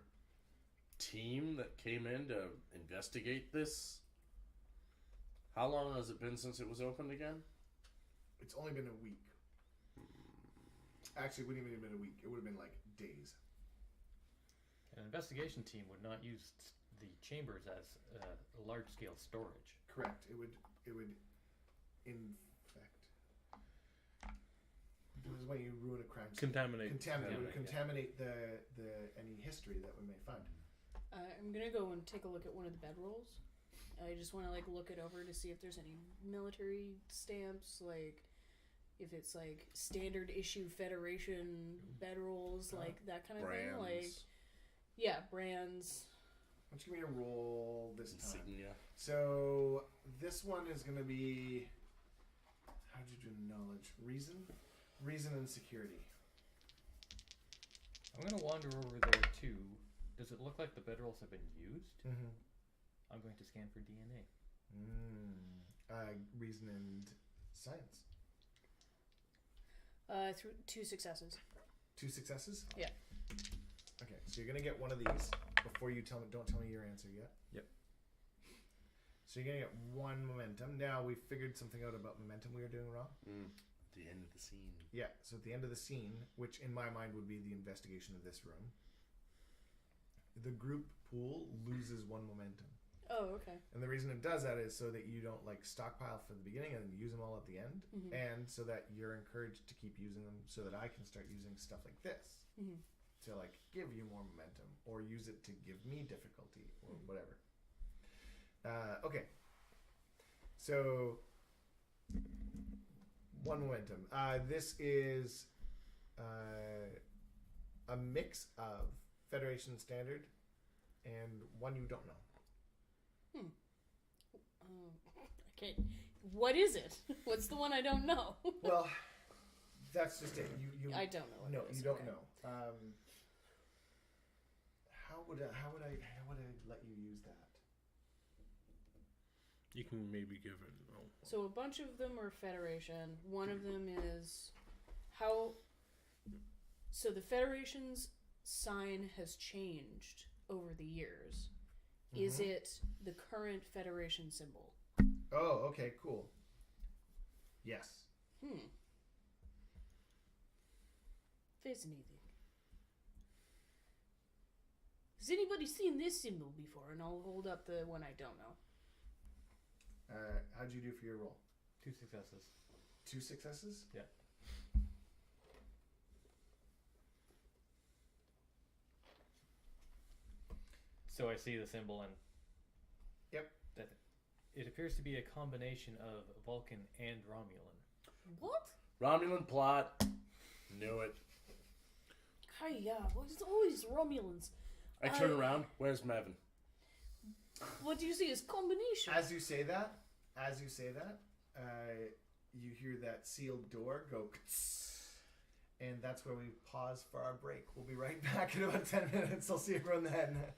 team that came in to investigate this? How long has it been since it was opened again? It's only been a week. Actually, it wouldn't even have been a week. It would have been like days. An investigation team would not use the chambers as large-scale storage. Correct. It would infect. This is when you ruin a crime scene. Contaminate. It would contaminate the any history that we may find. I'm gonna go and take a look at one of the bedrolls. I just want to look it over to see if there's any military stamps, if it's standard issue Federation bedrolls, that kind of brands. thing. Brands. Why don't you give me a roll this time? Insignia. So this one is going to be, how did you do knowledge? Reason and security. I'm going to wander over there too. Does it look like the bedrolls have been used? Mm-hmm. I'm going to scan for DNA. Reason and science. Through 2 successes. 2 successes? Yeah. Okay, so you're going to get one of these before you don't tell me your answer yet. Yep. So you're gonna get 1 momentum. Now we figured something out about momentum we were doing wrong. At the end of the scene. Yeah, so at the end of the scene, which in my mind would be the investigation of this room, the group pool loses 1 momentum. Oh, okay. And the reason it does that is so that you don't like stockpile for the beginning and then use them all at the end, and so that you're encouraged to keep using them, so that I can start using stuff like this to like give you more momentum, or use it to give me difficulty or whatever. Okay, so 1 momentum. This is a mix of Federation standard and one you don't know. Okay. What is it? What's the one I don't know? Well, that's just it. You I don't know. What No, it is. you don't Okay. know. How would I let you use that? You can maybe give it. Oh. So a bunch of them are Federation. One of them is how. So the Federation's sign has changed over the years. Is it the current Federation symbol? Oh, okay, cool. Yes. Fascinating. Has anybody seen this symbol before? And I'll hold up the one I don't know. How'd you do for your roll? 2 successes. 2 successes? Yeah. So I see the symbol and Yep. that it appears to be a combination of Vulcan and Romulan. What? Romulan plot. Knew it. Hiya, what's always Romulans? I turn around. Where's Mevin? What do you see as combination? As you say that, you hear that sealed door go, and that's where we pause for our break. We'll be right back in about 10 minutes. I'll see everyone then.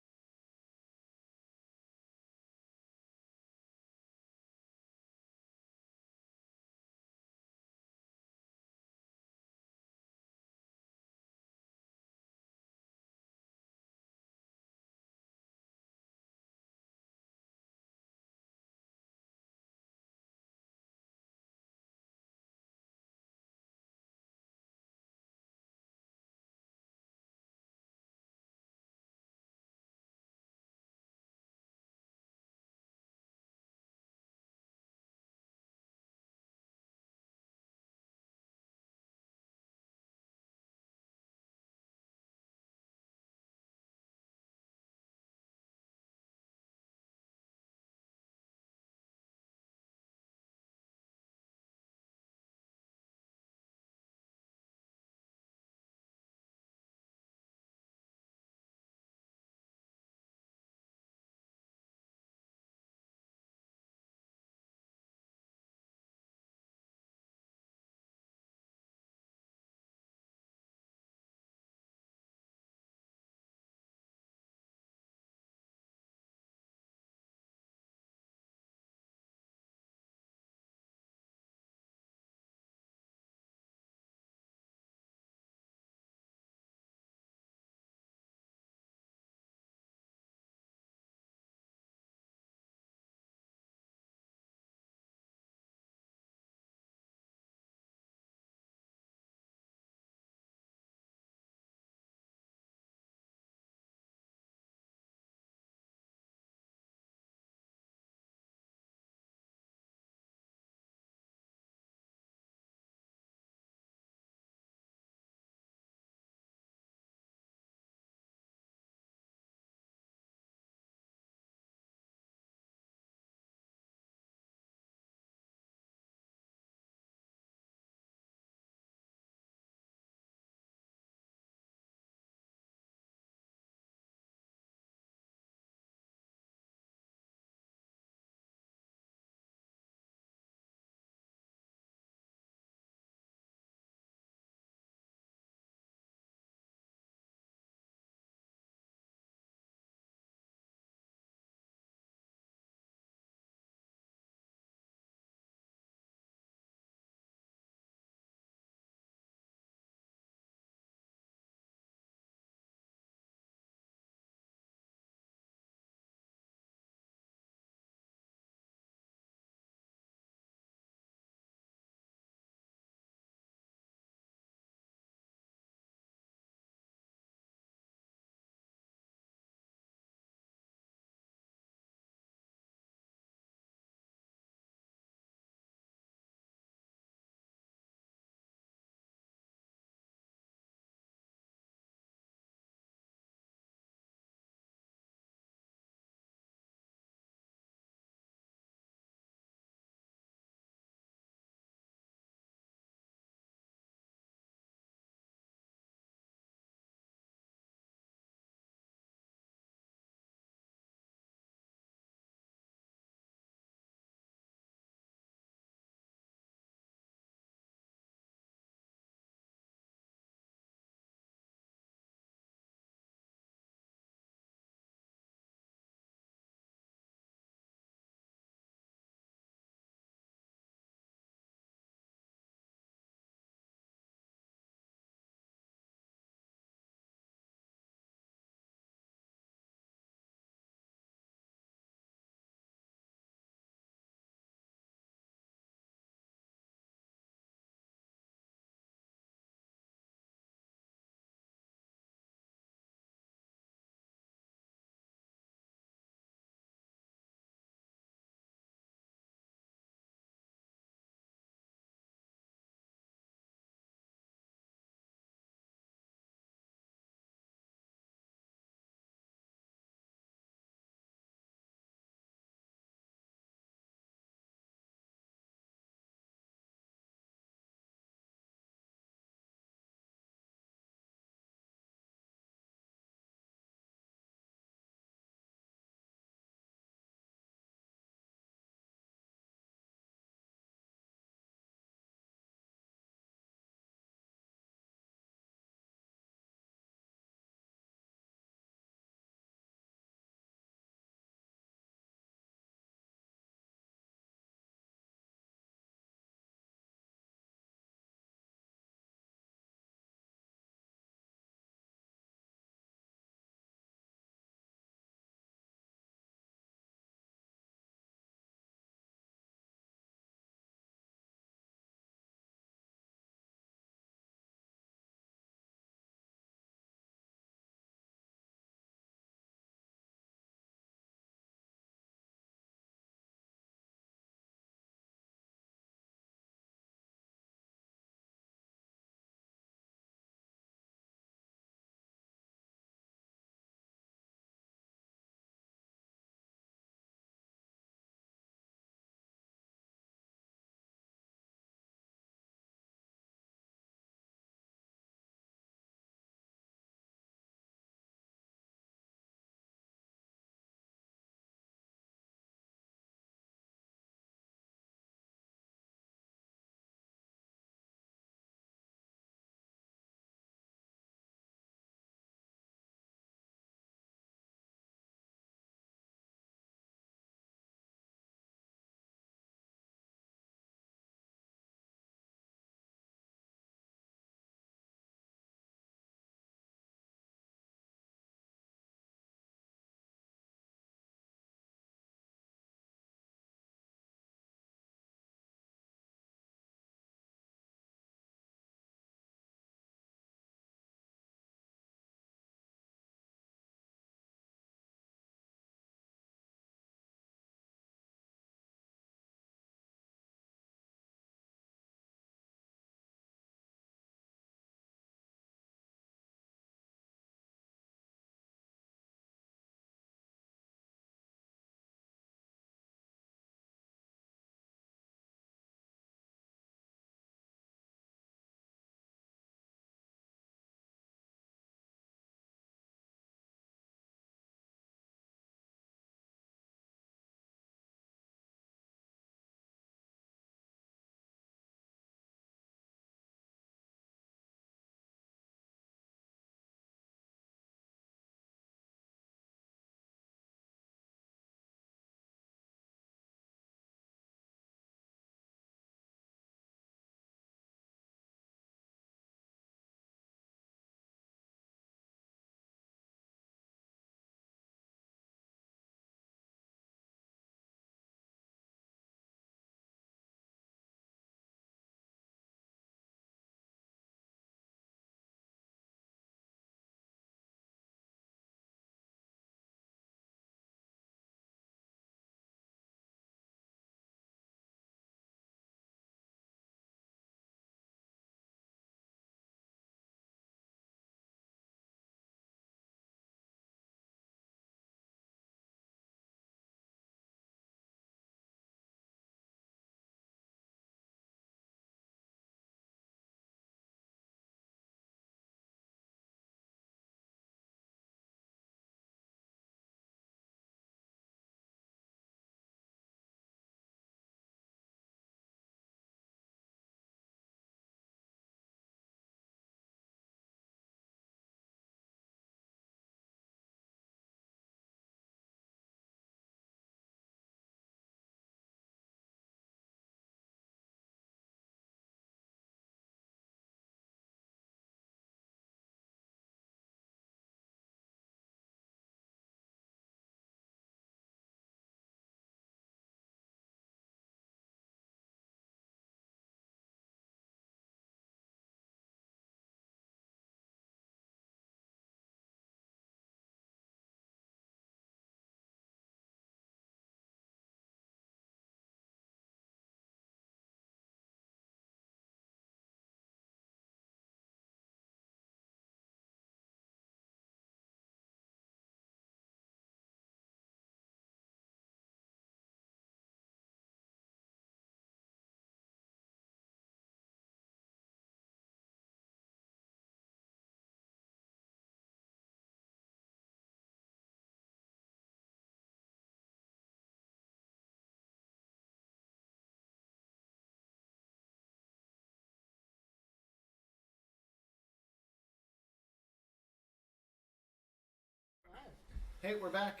Hey, we're back.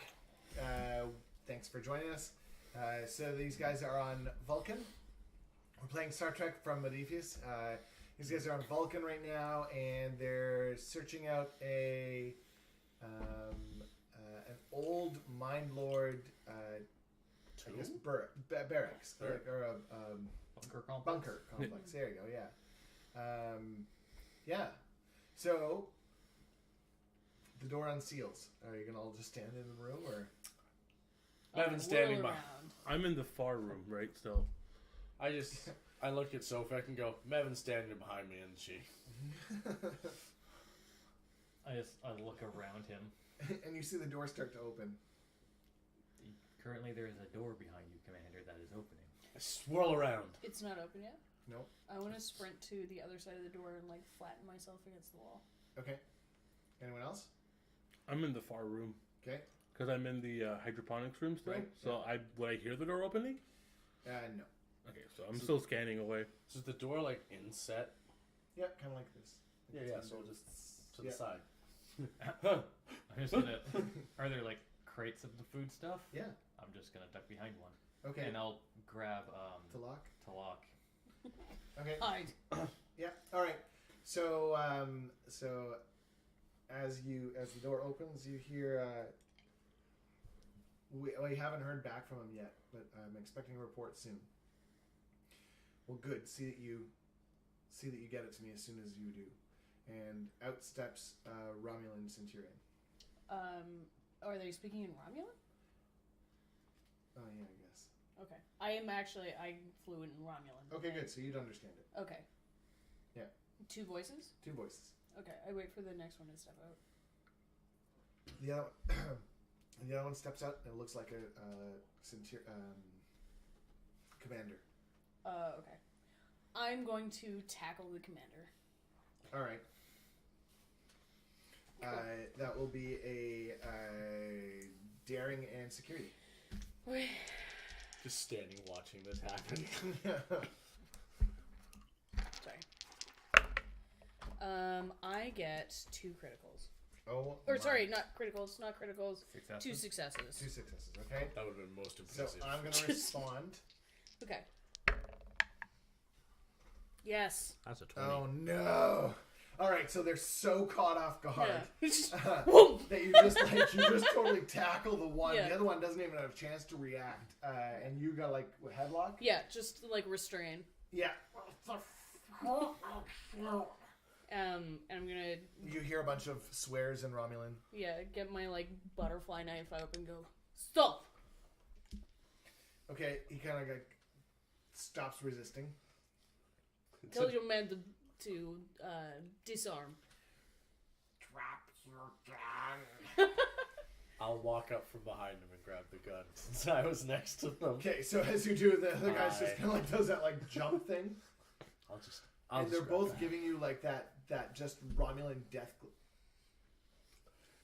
Thanks for joining us. So these guys are on Vulcan. We're playing Star Trek from Modiphius. These guys are on Vulcan right now, and they're searching out an old Mind Lord, I guess barracks, or a bunker complex. There you go. Yeah, yeah. So the door unseals. Are you gonna all just stand in the room, or? Mevin's standing by. I'm in the far room, right? Still. I look at Sofek and go, Mevin's standing behind me, isn't she? I look around him. And you see the door start to open. Currently, there is a door behind you, Commander, that is opening. I swirl around. It's not open yet? Nope. I want to sprint to the other side of the door and, like, flatten myself against the wall. Okay. Anyone else? I'm in the far room. Okay. Because I'm in the hydroponics room still. Right, So would I hear the door opening? No. Okay, so I'm still scanning away. So is the door, like, inset? Yeah, kind of like this. Yeah, so just to the side. I'm just gonna... Are there, like, crates of the food stuff? Yeah. I'm just gonna duck behind one. Okay. And I'll grab, To lock? To lock. Okay. Hide. Yeah. All right. So, as the door opens, you hear. We haven't heard back from him yet, but I'm expecting a report soon. Well, good. See that you get it to me as soon as you do. And out steps Romulan Centurion. Are they speaking in Romulan? Oh yeah, I guess. Okay. I'm fluent in Romulan. Okay, good. So you'd understand it. Okay. Yeah. 2 voices? 2 voices. Okay, I wait for the next one to step out. The other one steps out and it looks like a commander. Okay. I'm going to tackle the commander. All right. Cool. That will be a daring and security. Wait. Just standing watching this happen. Sorry. I get 2 criticals. Oh. Or my. sorry, not criticals. 6 2 successes. 2 successes. Okay. That would have been most So impressive. I'm gonna respond. Okay. Yes. That's a 20. Oh no! All right, so they're so caught off guard Yeah. that you just totally tackle the one. Yeah. The other one doesn't even have a chance to react, and you got like headlock. Yeah, just like restrain. Yeah. And I'm gonna You hear a bunch of swears in Romulan. get my like butterfly knife out and go stop. Okay, he kind of stops resisting. Tell your man to disarm. Drop your gun. I'll walk up from behind him and grab the gun since I was next to them. Okay, so as you do, the other guy's just kind of like does that like jump thing, and they're both giving you like that just Romulan death.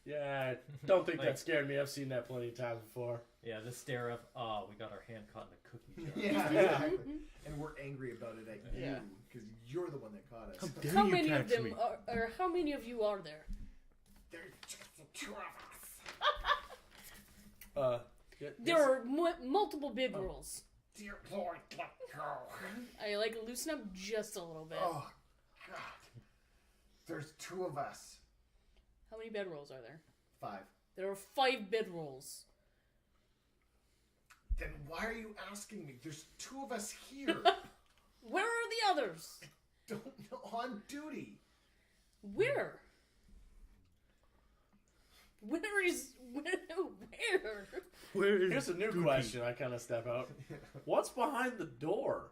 Yeah, don't think Like- that scared me. I've seen that plenty of times before. Yeah, the stare of, we got our hand caught in a cookie jar. Yeah, exactly. And we're angry about it at you Yeah. because you're the one that caught us. Dare How you many of catch them me? or how many of you are there? There's just the 2 of us. There are multiple bib rolls. Dear Lord, let go. I like loosen up just a little bit. Oh, God. There's 2 of us. How many bed rolls are there? 5. There are 5 bed rolls. Then why are you asking me? There's 2 of us here. Where are the others? Don't know, on duty. Where? Where? Where is Here's a new Dookie? question. I kind of step out. What's behind the door?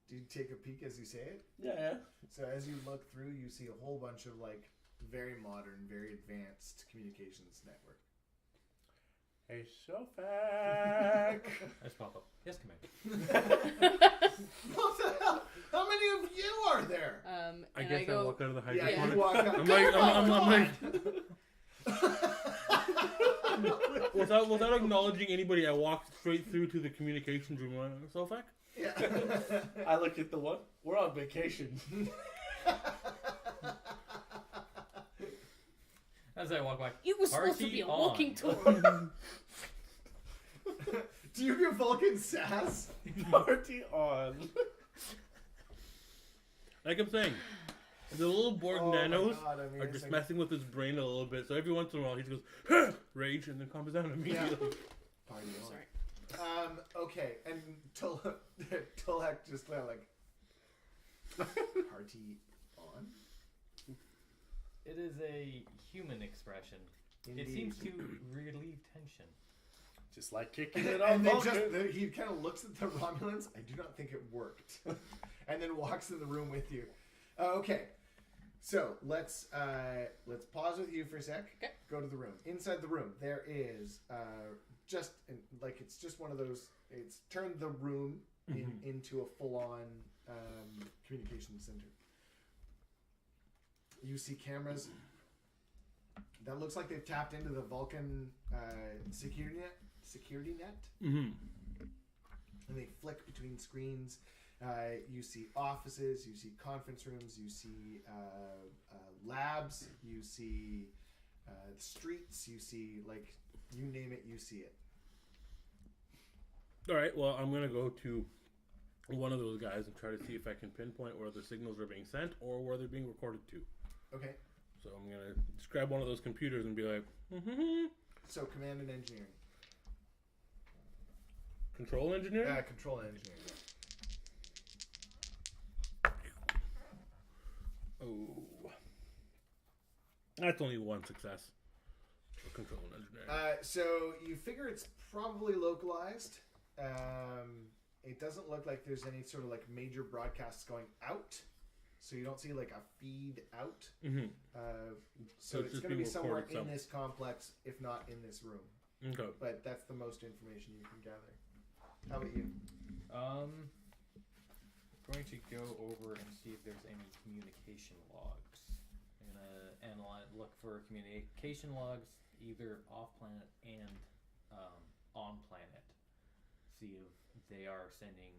Do you take a peek as you say it? Yeah. So as you look through, you see a whole bunch of like very modern, very advanced communications network. Hey, Sofak. I just pop up. Yes, Commander. What the hell? How many of you are there? I And guess I go, walk out of the Yeah, hydroponics. you walk out. I'm like, I'm like, without acknowledging anybody, I walked straight through to the communications room. Sofak? Yeah. I look at the one. We're on vacation. As I walk by, It was supposed to Party be a on. walking tour. Do you give Vulcan sass? Party on. Like I'm saying, the little Borg Oh my nanos God, are amazing. just messing with his brain a little bit. So every once in a while, he just goes, rage, and then calms down immediately. Party on. Sorry. Okay, and Tulak just like party on. it is a human expression. It seems to relieve tension. Just like kicking it on And they Vulcan. he kind of looks at the Romulans. I do not think it worked, and then walks in the room with you. Okay, so let's pause with you for a sec. Okay. Go to the room. Inside the room, there is it's just one of those. It's turned the room into a full-on communication center. You see cameras. That looks like they've tapped into the Vulcan security net. Mm-hmm. And they flick between screens. You see offices, you see conference rooms, you see labs, you see streets, you see, like, you name it, you see it. All right, well, I'm going to go to one of those guys and try to see if I can pinpoint where the signals are being sent or where they're being recorded to. Okay. So I'm going to just grab one of those computers and be like, So command and engineering. control engineering? Control and engineering. Oh. That's only one success. For control engineering. So you figure it's probably localized. It doesn't look like there's any sort of like major broadcasts going out. So you don't see like a feed out. Mm-hmm. So it's it's just going to be being somewhere recorded in somewhere. this complex, if not in this room. Okay. But that's the most information you can gather. How about you? Going to go over and see if there's any communication logs. I'm gonna look for communication logs either off planet and on planet. See if they are sending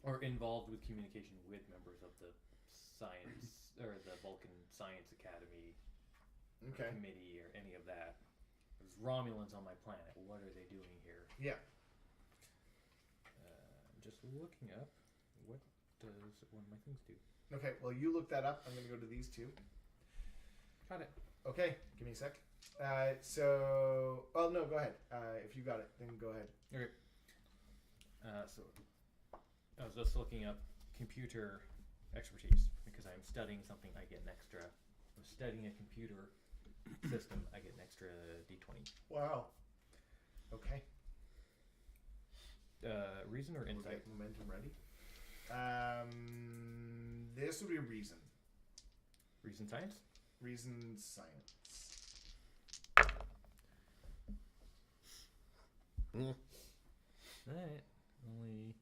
or involved with communication with members of the science or the Vulcan Science Academy Okay. committee or any of that. There's Romulans on my planet. What are they doing here? Yeah. I'm just looking up. What does one of my things do? Okay. Well, you look that up. I'm going to go to these two. Got it. Okay. Give me a sec. No, go ahead. If you got it, then go ahead. Okay. So I was just looking up computer expertise because I'm studying something. I get an extra. I'm studying a computer system. I get an extra D20. Wow. Okay. Reason or We'll insight? get momentum ready. This would be reason. Reason science. Reason science. Alright. Only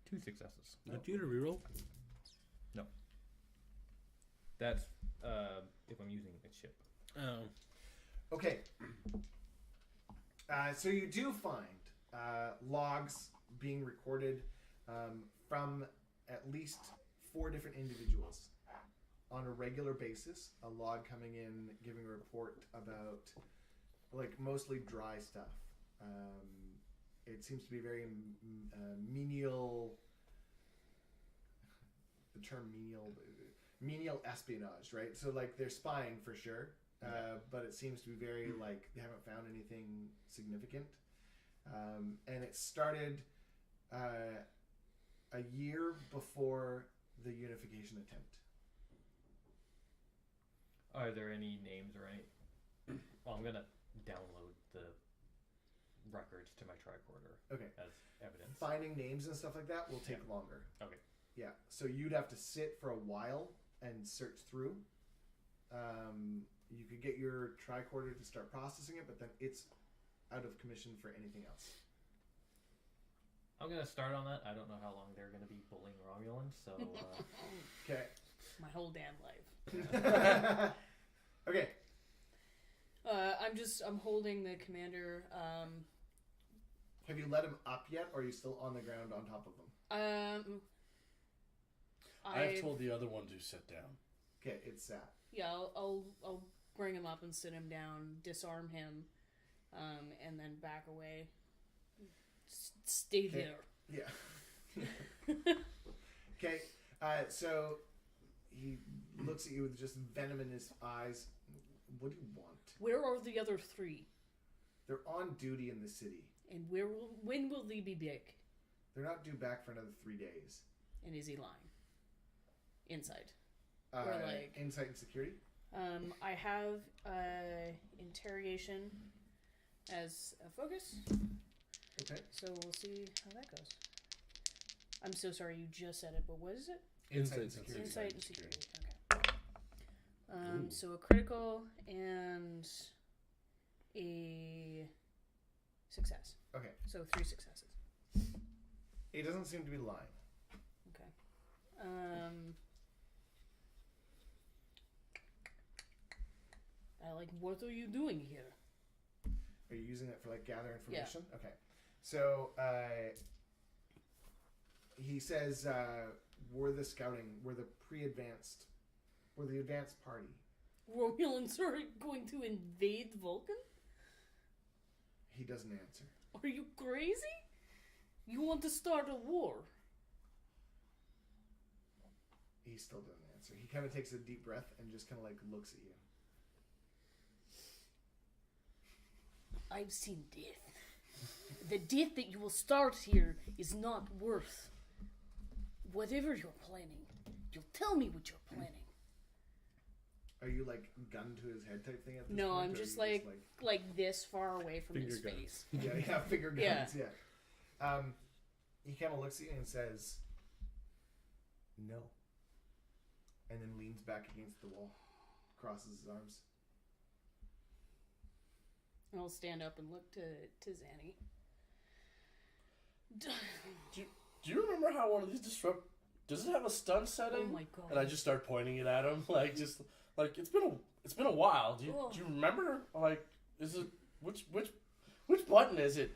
2 successes. Did you get a reroll? That's if I'm using a chip. Oh. Okay. So you do find logs being recorded from at least 4 different individuals on a regular basis. A log coming in, giving a report about, like, mostly dry stuff. It seems to be very menial. The term menial espionage, right? So, like, they're spying for sure. But it seems to be very, like, they haven't found anything significant. And it started a year before the unification attempt. Are there any names or any? Well, I'm gonna download the records to my tricorder. Okay. As evidence. Finding names and stuff like that will take longer. Okay. Yeah. So you'd have to sit for a while and search through. You could get your tricorder to start processing it, but then it's out of commission for anything else. I'm gonna start on that. I don't know how long they're gonna be bullying Romulans, so Okay. My whole damn life. Okay. I'm holding the commander. Have you let him up yet, or are you still on the ground on top of him? I've told the other one to sit down. Okay, it's Sap. Yeah, I'll bring him up and sit him down, disarm him, and then back away. Stay Okay. there. Yeah. Okay, so he looks at you with just venom in his eyes. What do you want? Where are the other 3? They're on duty in the city. And when will they be back? They're not due back for another 3 days. And is he lying? Inside. Or like Insight and security? I have interrogation as a focus. Okay. So we'll see how that goes. I'm so sorry you just said it, but what is it? Insight and security. Insight and security. Okay. So a critical and a success. Okay. So 3 successes. He doesn't seem to be lying. Okay. What are you doing here? Are you using it for like gather information? Yeah. Okay. So he says we're the advanced party. Romulans are going to invade Vulcan? He doesn't answer. Are you crazy? You want to start a war? He still doesn't answer. He kind of takes a deep breath and just kind of like looks at you. I've seen death. The death that you will start here is not worth whatever you're planning. You'll tell me what you're planning. Are you like gun to his head type thing at this no, point? I'm just like this far away from his Finger face. Yeah, finger guns, yeah. He kind of looks at you and says, no. And then leans back against the wall, crosses his arms. And I'll stand up and look to Zanny. Do you remember how one of these does it have a stun setting? Oh my god! And I just start pointing it at him, it's been a while. Do you remember? Like, is it which button is it?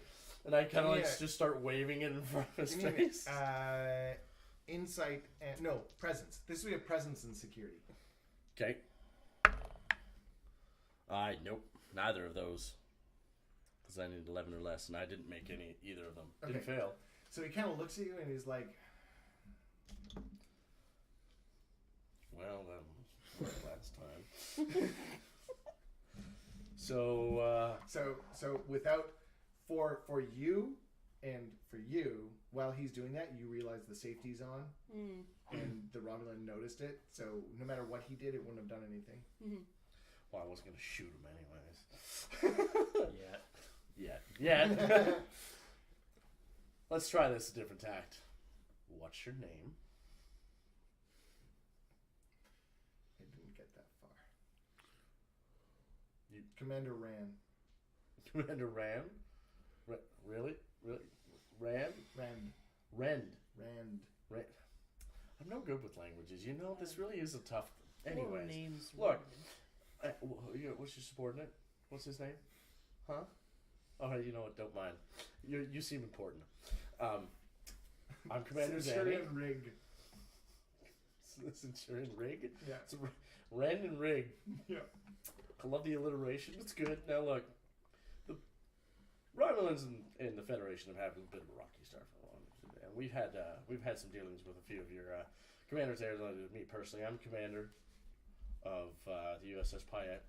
And I kind of just start waving it in front of his face. Insight and no presence. This would be a presence and security. Okay. Nope, neither of those. Because I needed 11 or less, and I didn't make either of them. Okay. Didn't fail. So he kind of looks at you and he's like, well, that was last time. So without for you and for you, while he's doing that, you realize the safety's on, and the Romulan noticed it. So no matter what he did, it wouldn't have done anything. Mm-hmm. Well, I was gonna shoot him anyways. Yeah. Let's try this a different tact. What's your name? I didn't get that far. Commander Rand. Commander Rand? Really? Rand? Rand. I'm no good with languages. You know, this really is a tough. Anyways, names. Look. What's your subordinate? What's his name? Huh? Oh, you know what? Don't mind. You seem important. I'm Commander Zanny. Centurion Rig. Centurion Rig? Yeah. It's Ren and Rig. Yeah. I love the alliteration. It's good. Now look, the Romulans and the Federation have had a bit of a rocky start for a while, and we've had some dealings with a few of your commanders there. Me personally, I'm commander of the USS Payette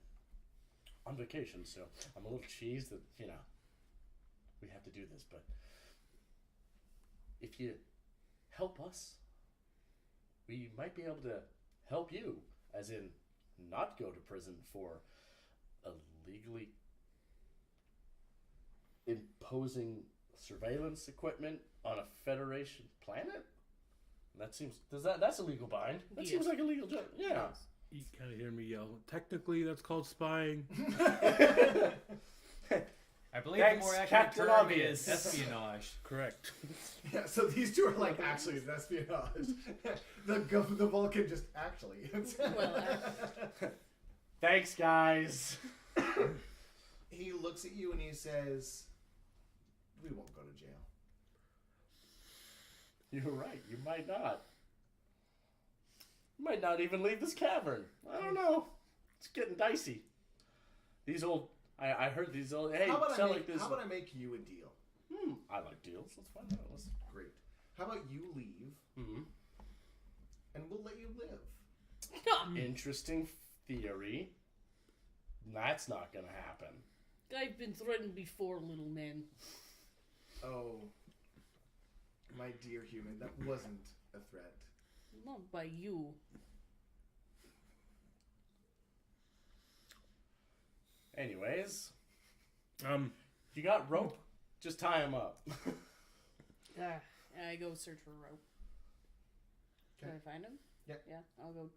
on vacation, so I'm a little cheesed that we have to do this. But if you help us, we might be able to help you, as in not go to prison for illegally imposing surveillance equipment on a Federation planet. That's a legal bind. That seems like a legal job. Yeah. You kind of hear me yell. Technically, that's called spying. I believe Thanks, the more accurate Captain term Obvious. is espionage. Correct. Yeah, so these two are like, actually, it's espionage. the Vulcan just actually. Thanks, guys. He looks at you and he says, we won't go to jail. You're right. You might not. You might not even leave this cavern. I don't know. It's getting dicey. These old... I heard these old... Hey, sound like this... How about I make you a deal? I like deals. Let's find out. Great. How about you leave, and we'll let you live? Interesting theory. That's not gonna happen. I've been threatened before, little man. Oh, my dear human, that wasn't a threat. Not by you. Anyways, you got rope? Just tie him up. I go search for a rope. Can I find him? Yeah. Yeah, I'll go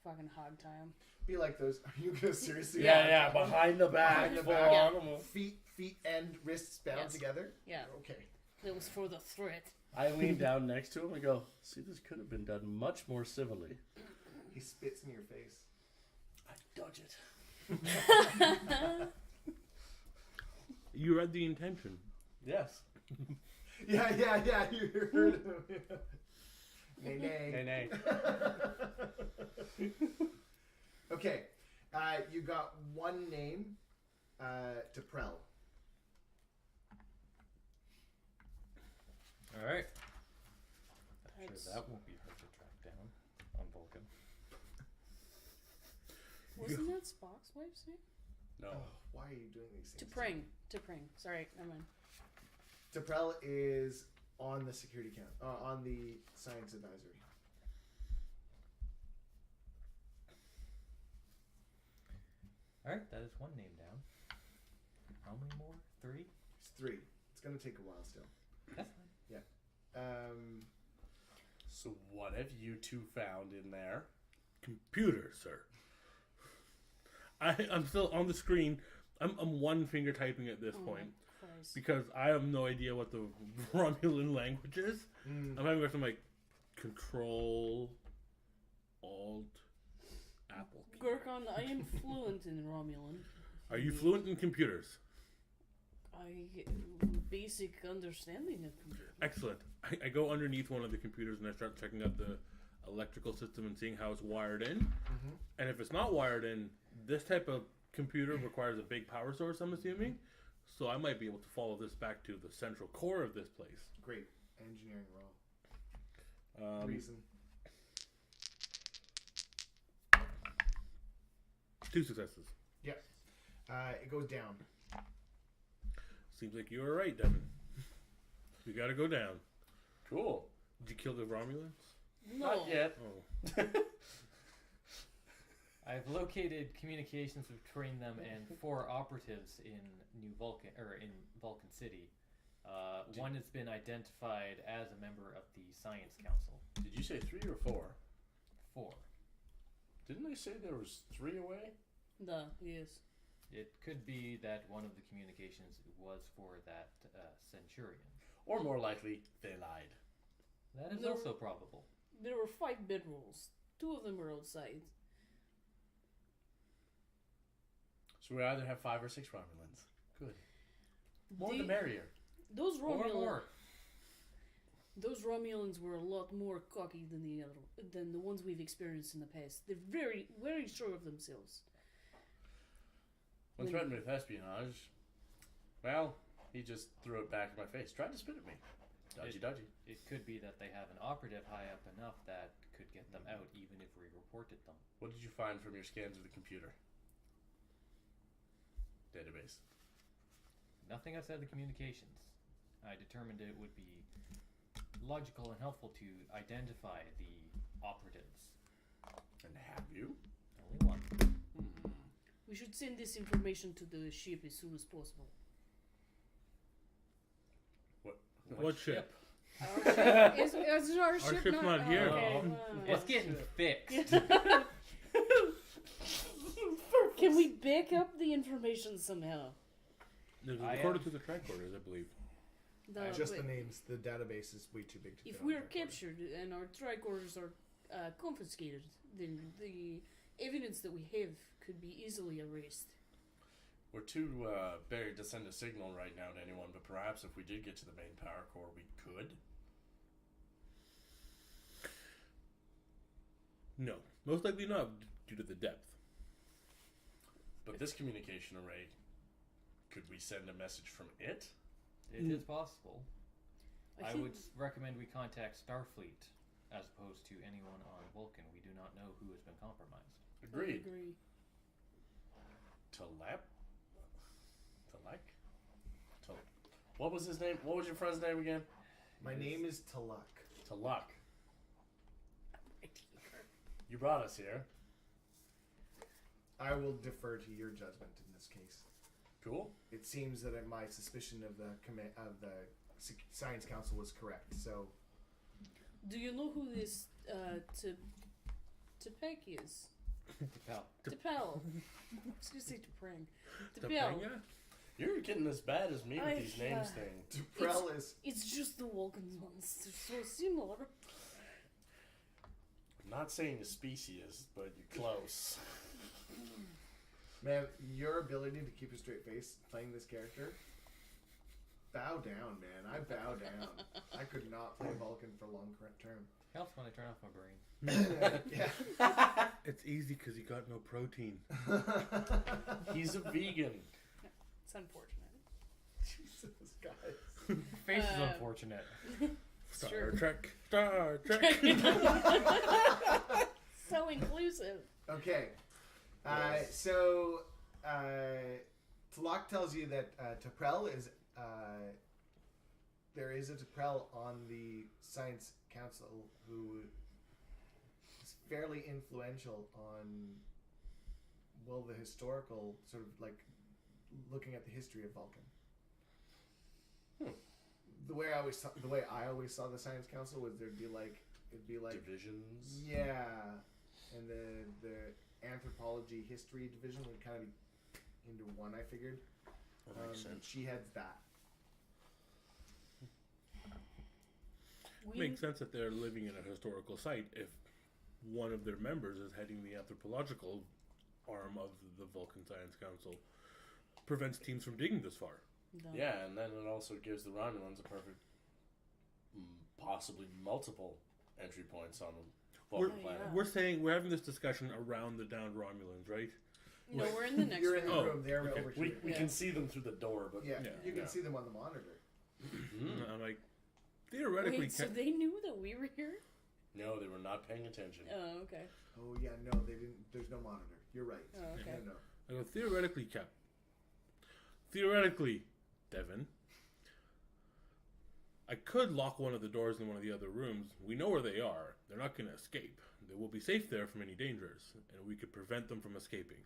fucking hog tie him. Be like those. Are you gonna seriously? Yeah, behind the back. Behind the full back. on. Feet and wrists bound Yes. together. Yeah. Okay. It was for the threat. I lean down next to him and go, see, this could have been done much more civilly. He spits in your face. I dodge it. You read the intention. Yes. Yeah. You heard him. Nay. Nay. Okay. You got one name. To Prel. Alright. I'm That's- sure that won't be hard to track down on Vulcan. Wasn't that Spock's wife's name? No. Oh, why are you doing these things? To Pring. Sorry, never mind. T'Prel is on the security count, on the science advisory. Alright, that is one name down. How many more? 3? It's 3. It's gonna take a while still. That's fine. So what have you two found in there? Computer, sir. I'm still on the screen. I'm one finger typing at this point Christ. because I have no idea what the Romulan language is. I'm having some like Control, Alt, Apple key. Gurkhan, I am fluent in Romulan. Are you fluent in computers? Basic understanding of computers. Excellent. I go underneath one of the computers and I start checking out the electrical system and seeing how it's wired in. And if it's not wired in, this type of computer requires a big power source, I'm assuming. So I might be able to follow this back to the central core of this place. Great. Engineering roll. Reason. 2 successes. Yep. It goes down. Seems like you were right, Devin. We gotta go down. Cool. Did you kill the Romulans? No. Not yet. Oh. I've located communications between them and 4 operatives in New Vulcan, or in Vulcan City. One has been identified as a member of the Science Council. Did you say 3 or 4? 4. Didn't they say there was 3 away? Yes. It could be that one of the communications was for that Centurion. Or more likely, they lied. That is No. also probable. There were 5 bedrolls. 2 of them were outside. So we either have 5 or 6 Romulans. Good. More The- the merrier. Those Or Romulans. more. Those Romulans were a lot more cocky than the ones we've experienced in the past. They're very, very sure of themselves. When threatened with espionage, well, he just threw it back in my face. Tried to spit at me. Dodgy. It could be that they have an operative high up enough that could get them out even if we reported them. What did you find from your scans of the computer? Database. Nothing outside the communications. I determined it would be logical and helpful to identify the operatives. And have you? Only one. We should send this information to the ship as soon as possible. What ship? Our ship? Is our ship ship's not here. Okay. It's getting fixed. Can we back up the information somehow? It was I recorded am- to the tricorders, I believe. Just the but names. The database is way too big to if fit on we're that recording. captured and our tricorders are confiscated, then the evidence that we have could be easily erased. We're too buried to send a signal right now to anyone, but perhaps if we did get to the main power core, we could. No. Most likely not, due to the depth. But this communication array, could we send a message from it? It is possible. I think- would recommend we contact Starfleet as opposed to anyone on Vulcan. We do not know who has been compromised. Agreed. I agree. Telek? What was his name? What was your friend's name again? My name is Taluk. Telek. You brought us here. I will defer to your judgment in this case. Cool. It seems that my suspicion of the Science Council was correct. So, Do you know who this Tepek is? Pal. T'Pel. I was gonna say T'Prang. T'Pel. Topanga? You're getting as bad as me with I- these names thing. Duprell is. It's just the Vulcans ones. They're so similar. I'm not saying the species, but you're close. Man, your ability to keep a straight face playing this character. Bow down, man. I bow down. I could not play Vulcan for long term. Helps when I turn off my brain. Yeah. It's easy because you got no protein. He's a vegan. It's unfortunate. Jesus, guys. Face is unfortunate. Star Sure. Trek. Star Trek. So inclusive. Okay. Yes. So, Talak tells you that T'Prell is. There is a T'Prell on the Science Council who is fairly influential on, well, the historical sort of like looking at the history of Vulcan. The way I always saw the Science Council was it'd be like Divisions. yeah, and the anthropology history division would kind of be into one. I figured. That makes sense. She heads that. Makes sense that they're living in a historical site if one of their members is heading the anthropological arm of the Vulcan Science Council. Prevents teams from digging this far. No. Yeah, and then it also gives the Romulans a perfect, possibly multiple entry points on the Vulcan Oh, planet. yeah. We're having this discussion around the downed Romulans, right? No, we're in the next You're in room. the Oh, room. They're okay. over We here. we Yeah. can see them through the door, but Yeah, Yeah. you can Yeah. see them on the monitor. I'm like, theoretically, Wait, so they knew that we were here? no, they were not paying attention. Oh, okay. Oh yeah, no, they didn't. There's no monitor. You're right. Oh, okay. No. I go, theoretically, Cap. Theoretically, Devin. I could lock one of the doors in one of the other rooms. We know where they are. They're not going to escape. They will be safe there from any dangers, and we could prevent them from escaping.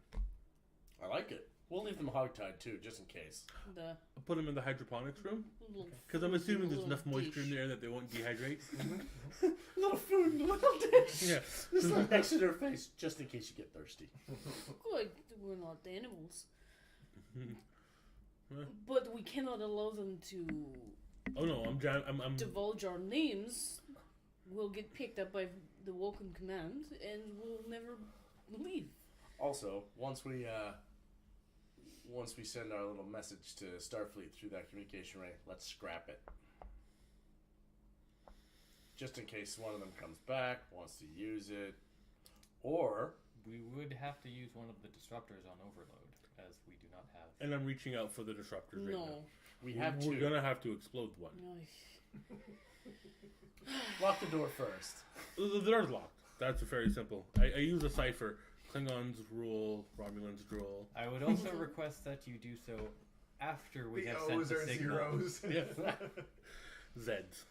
I like it. We'll leave them hogtied too, just in case. The I'll put them in the hydroponics room, little because I'm assuming there's little enough moisture in dish. there that they won't dehydrate. Little food, little dish. Yeah. Just like next to their face, just in case you get thirsty. Good, we're not animals. Huh? But we cannot allow them to Oh no, I'm divulge our names. We'll get picked up by the Vulcan command, and we'll never leave. Also, once we send our little message to Starfleet through that communication ray, let's scrap it. Just in case one of them comes back, wants to use it, or We would have to use one of the disruptors on overload, as we do not have. and I'm reaching out for the disruptors right now. No. we have We're to gonna have to explode one. No. lock the door first. The door's locked. That's very simple. I use a cipher. Klingons rule, Romulans drool. I would also request that you do so after we The have sent O's the are signal. zeros. Yeah. Zeds.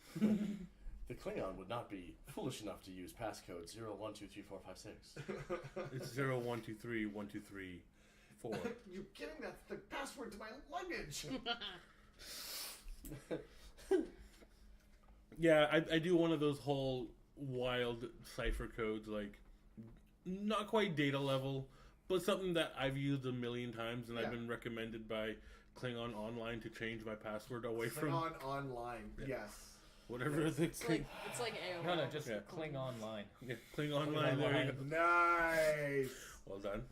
The Klingon would not be foolish enough to use passcode 01234556. It's 01231234. You're kidding? That's the password to my luggage. Yeah, I do one of those whole wild cipher codes, like not quite data level, but something that I've used a million times, and Yeah. I've been recommended by Klingon Online to change my password away from On online, yes. whatever the It's like AOL. No, just Yeah. Cling online. yeah, Klingon Online. There you go. Nice. Well done.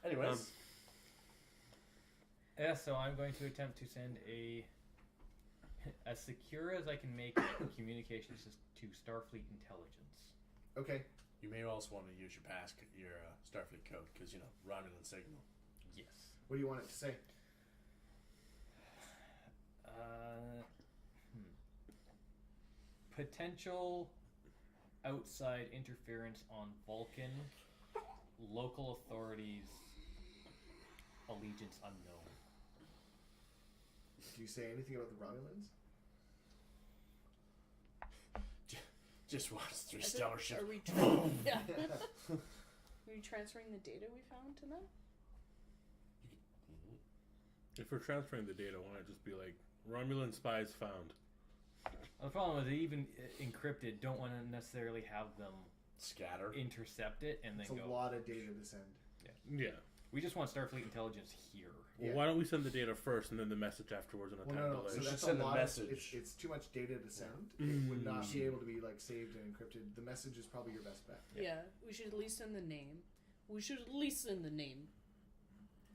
Anyways, Yeah, so I'm going to attempt to send as secure as I can make communications to Starfleet intelligence. Okay. You may also want to use your Starfleet code because Romulan signal. Yes. What do you want it to say? Potential outside interference on Vulcan. Local authorities. Allegiance unknown. Do you say anything about the Romulans? Just watch 3 stellar ships. Are we yeah. Are we transferring the data we found to them? If we're transferring the data, why not just be like Romulan spies found? The problem is, even encrypted, don't want to necessarily have them Scatter. intercept it and then It's a go. lot of data to send. Yeah. We just want Starfleet intelligence here. Well, Yeah. why don't we send the data first and then the message afterwards in a time No. delay? So We should that's send a the lot. message. It's too much data to send. It would not be able to be like saved and encrypted. The message is probably your best bet. Yeah. We should at least send the name. We should at least send the name.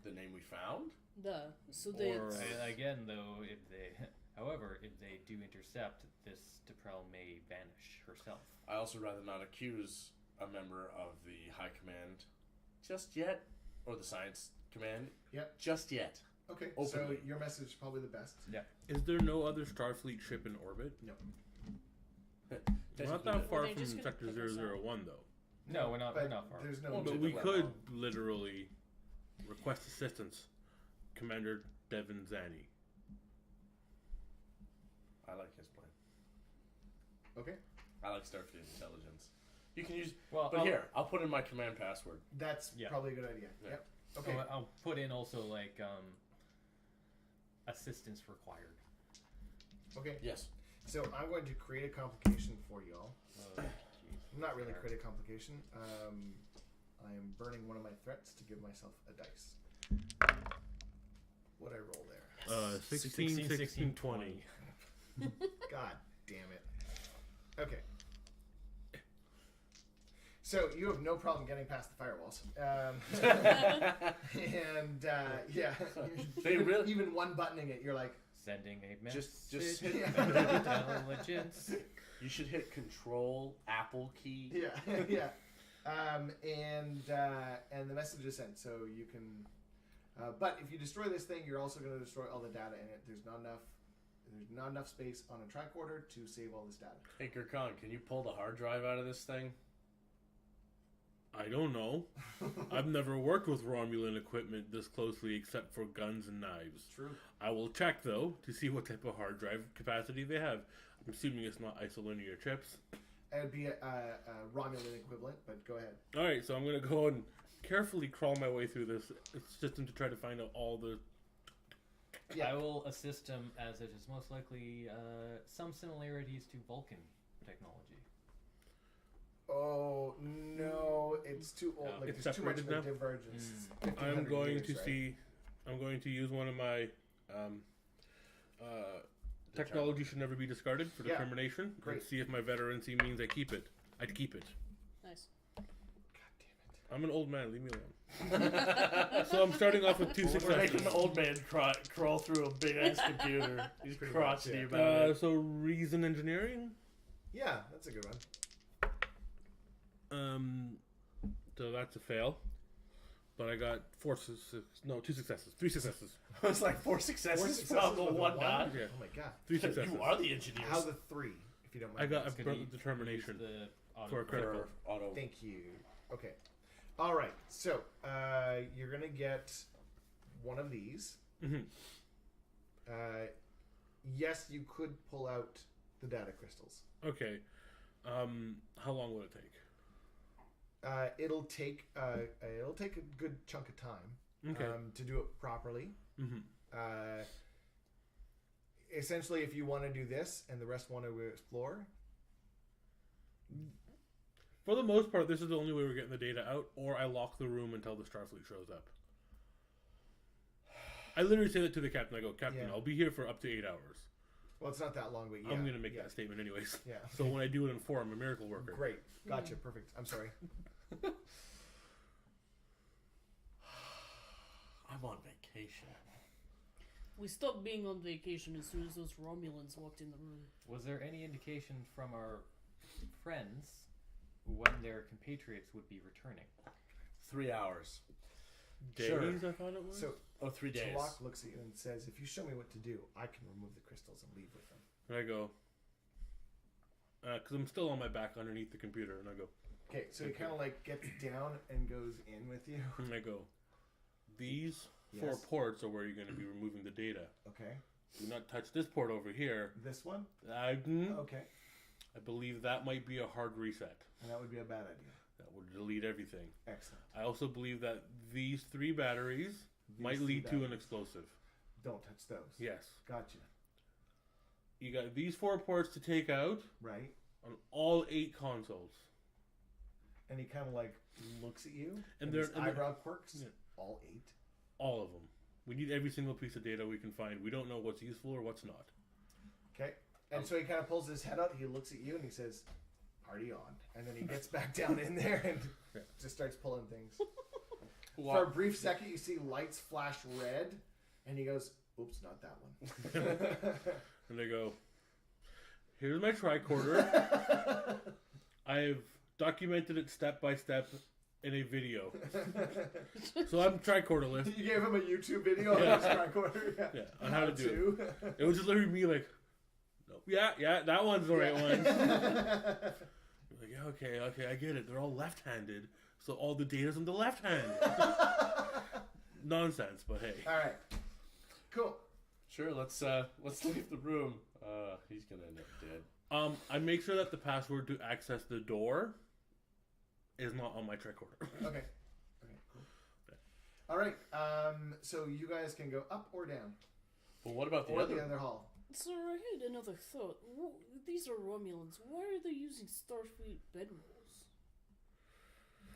The name we found? So Or, that Again, though, however, if they do intercept, this Deprel may vanish herself. I also rather not accuse a member of the High Command just yet, or the Science Command. Yep. Just yet. Okay. Openly. So your message is probably the best. Is there no other Starfleet ship in orbit? No. We're not Technically, that far they from just gonna Sector pick us up? 001, though. No, we're not far. There's no. Well, But Did we the could lab. literally request assistance, Commander Devin Zanny. I like his plan. Okay. I like Starfleet intelligence. You can use, Well, but here I'll put in my command password. That's Yeah. probably a good idea. Yeah. Yep. Okay. I'll put in also like assistance required. Okay. Yes. So I'm going to create a complication for you all. Jeez. Not really create a complication. I am burning one of my threats to give myself a dice. What'd I roll there? 16, 16, 20. God damn it. Okay. So you have no problem getting past the firewalls. And yeah, They really- even one buttoning it, you're like, Sending a message. Just hit. Intelligence. You should hit Control Apple key. yeah, yeah. And the message is sent, so you can. But if you destroy this thing, you're also going to destroy all the data in it. There's not enough space on a tricorder to save all this data. Hey Gurkhan, can you pull the hard drive out of this thing? I don't know. I've never worked with Romulan equipment this closely except for guns and knives. True. I will check, though, to see what type of hard drive capacity they have. I'm assuming it's not isolinear chips. It'd be a Romulan equivalent, but go ahead. Alright, so I'm going to go and carefully crawl my way through this system to try to find out all the... Yeah. I will assist him as it is most likely some similarities to Vulcan technology. Oh no, it's too old. No. Like It's there's too much of a separated now? divergence. It's I'm 1500 going years, to right? see... I'm going to use one of my... technology should never be discarded for Yeah. determination. Great. And see if my veterancy means I keep it. I'd keep it. nice. God damn I'm an old man. Leave me alone. So I'm starting off with 2 We're making successes. an old man crawl through a big ass computer. He's Pretty crotchety much, yeah. about it. So reason engineering. it. Yeah, that's a good one. So that's a fail. But I got 2 successes. 3 successes. It's like 4 successes, Four successes from the with a one one? dot. Yeah. Oh my god. 3 successes. You are the engineers. How's the 3, if you don't mind? I got a asking? Could burnt he determination use the auto for a critical. For auto. Thank you. Okay. All right. So you're gonna get one of these. Mhm. Yes, you could pull out the data crystals. Okay. How long will it take? It'll take a good chunk of time Okay. to do it properly. Mhm. Essentially, if you want to do this and the rest want to explore, For the most part, this is the only way we're getting the data out, or I lock the room until the Starfleet shows up. I literally say that to the captain. I go, Captain, Yeah. I'll be here for up to 8 hours. well, it's not that long, but yeah. I'm going to make yeah. that statement anyways. Yeah. So when I do it in 4, I'm a miracle worker. Great. Gotcha. Perfect. I'm sorry. I'm on vacation. We stopped being on vacation as soon as those Romulans walked in the room. Was there any indication from our friends when their compatriots would be returning. 3 hours. Days, Sure. I thought it was. So 3 days. Talak looks at you and says, "If you show me what to do, I can remove the crystals and leave with them." And I go, because I'm still on my back underneath the computer, and I go, Okay, so he kind of like gets down and goes in with you. and I go, these 4 Yes. ports are where you're going to be removing the data. Okay, Do not touch this port over here. this one. I Okay, believe that might be a hard reset. and that would be a bad idea. That would delete everything. Excellent. I also believe that these 3 batteries might These lead three to an batteries. explosive. Don't touch those. Yes. Gotcha. You got these 4 ports to take out Right. on all 8 consoles. And he kind of like looks at you, And and they're- his and they're- eyebrow quirks. Yeah. All 8. All of them. We need every single piece of data we can find. We don't know what's useful or what's not. Okay. And so he kind of pulls his head out. He looks at you and he says, "Party on!" And then he gets back down in there and Yeah. just starts pulling things. For a brief second, you see lights flash red, and he goes, "Oops, not that one." And they go, here's my tricorder. I've documented it step by step in a video. So I'm tricorderless. You gave him a YouTube video on Yeah. his tricorder. Yeah, on how to do it. It was just literally me like, nope. Yeah, that one's the right one. Like, yeah, okay, I get it. They're all left-handed, so all the data's on the left hand. Nonsense, but hey. All right. Cool. Sure, let's leave the room. He's gonna end up dead. I make sure that the password to access the door is not on my tricorder. Okay. Cool. All right. So you guys can go up or down, Well, what about the or other? the other hall. So I had another thought. These are Romulans. Why are they using Starfleet bedrolls?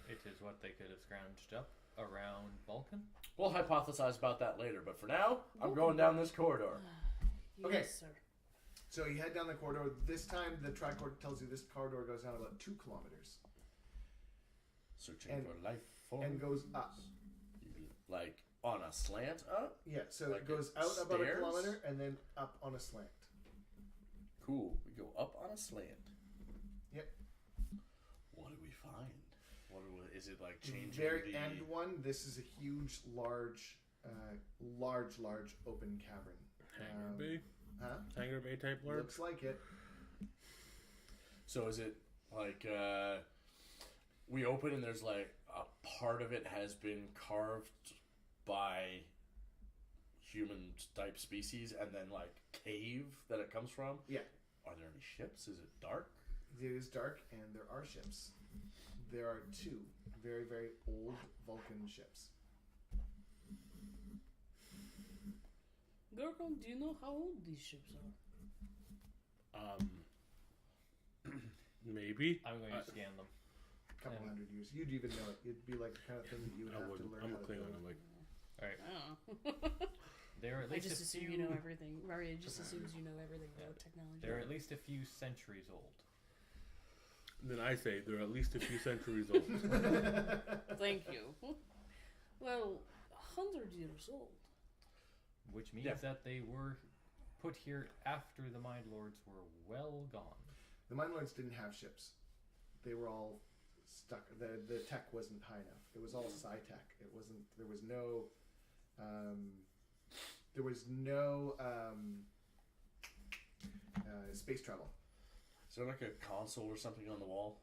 It is what they could have scrounged up around Vulcan. We'll hypothesize about that later, but for now, I'm going down this corridor. Yes, Okay. sir. So you head down the corridor. This time, the tricorder tells you this corridor goes down about 2 kilometers Searching And- for life forms. and goes up. Like on a slant up? Yeah. So Like it goes out about a stairs? kilometer and then up on a slant. Cool. We go up on a slant. Yep. What do we find? Is it like changing Very the... end one. This is a huge, large open cavern. Hangar Bay? Huh? Hangar Bay type large? Looks like it. So is it like we open and there's like a part of it has been carved by human type species and then like cave that it comes from? Yeah. Are there any ships? Is it dark? It is dark, and there are ships. There are 2 very, very old Vulcan ships. Gorgon, do you know how old these ships are? Maybe. I'm going to scan them. Couple And- hundred years. You'd even know it. It'd be like the kind of thing that you would I have to wouldn't. learn I'm how a to Klingon. do. I'm like, Alright. Oh. There are at I least just a assume few, you know everything. Maria just assumes you know everything about technology. They're at least a few centuries old. then I say they're at least a few centuries old. Thank you. Well, 100 years old. Which means Yeah. that they were put here after the Mind Lords were well gone. The Mind Lords didn't have ships. They were all stuck. The tech wasn't high enough. It was all sci-tech. It wasn't. There was no. Space travel. Is there like a console or something on the wall?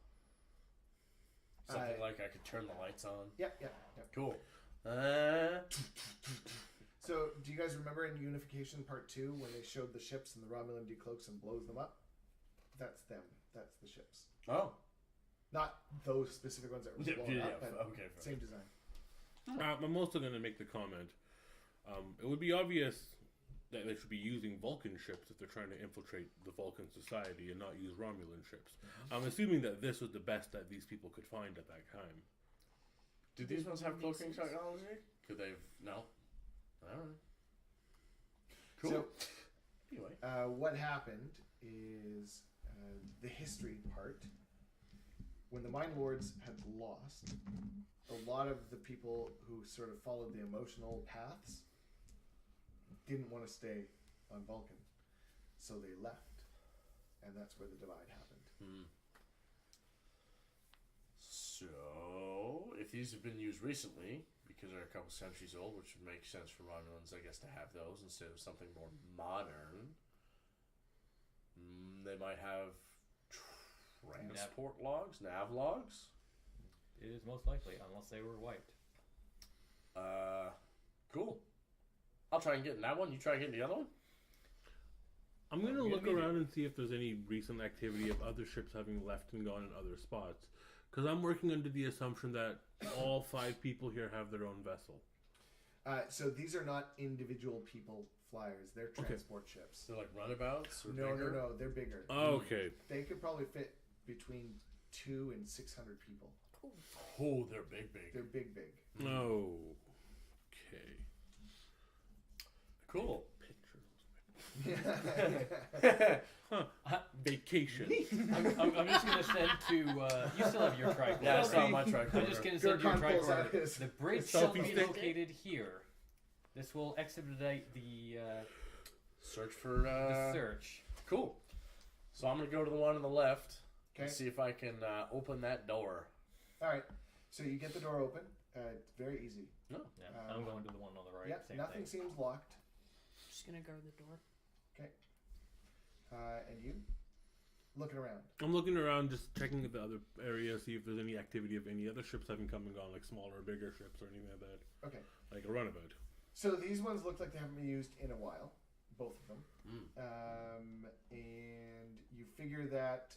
Something like I could turn the lights on? Yeah. Cool. So, do you guys remember in Unification Part 2 when they showed the ships and the Romulan decloaks and blows them up? That's them. That's the ships. Oh. Not those specific ones that were blown up, but okay. same design. I'm also going to make the comment. It would be obvious that they should be using Vulcan ships if they're trying to infiltrate the Vulcan society and not use Romulan ships. I'm assuming that this was the best that these people could find at that time. Did these ones have cloaking technology? Could they have... No? Alright. Cool. So, anyway. what happened is the history part. When the Mind Lords had lost, a lot of the people who sort of followed the emotional paths didn't want to stay on Vulcan, so they left, and that's where the divide happened. if these have been used recently, because they're a couple centuries old, which would make sense for Romulans, I guess, to have those instead of something more modern. They might have transport logs, nav logs. It is most likely, unless they were wiped. Cool. I'll try and get in that one. You try and get in the other one? I'm going to look around and see if there's any recent activity of other ships having left and gone in other spots. Because I'm working under the assumption that all 5 people here have their own vessel. So these are not individual people flyers. They're transport ships. They're like runabouts? Or No, bigger? no. They're bigger. Oh, okay. They could probably fit between 200 and 600 people. Oh, they're big. They're big. Okay. Cool. Vacation. I'm just going to send to... you still have your tricorder. Yeah, I still have my tricorder. I'm just going to send your Gurkhan pulls out tricorder. his- The bridge his shall selfie be stick. located here. This will expedite the Search for... search. Cool. So I'm going to go to the one on the left and Okay. see if I can open that door. All right. So you get the door open. It's very easy. No. Yeah, I'm going to the one on the right. Yep. Same Nothing thing. seems locked. Just gonna guard the door. And you? Looking around. I'm looking around, just checking the other area, see if there's any activity of any other ships having come and gone, like smaller or bigger ships or anything like that. Okay. Like a runabout. So these ones look like they haven't been used in a while. Both of them. Mm. And you figure that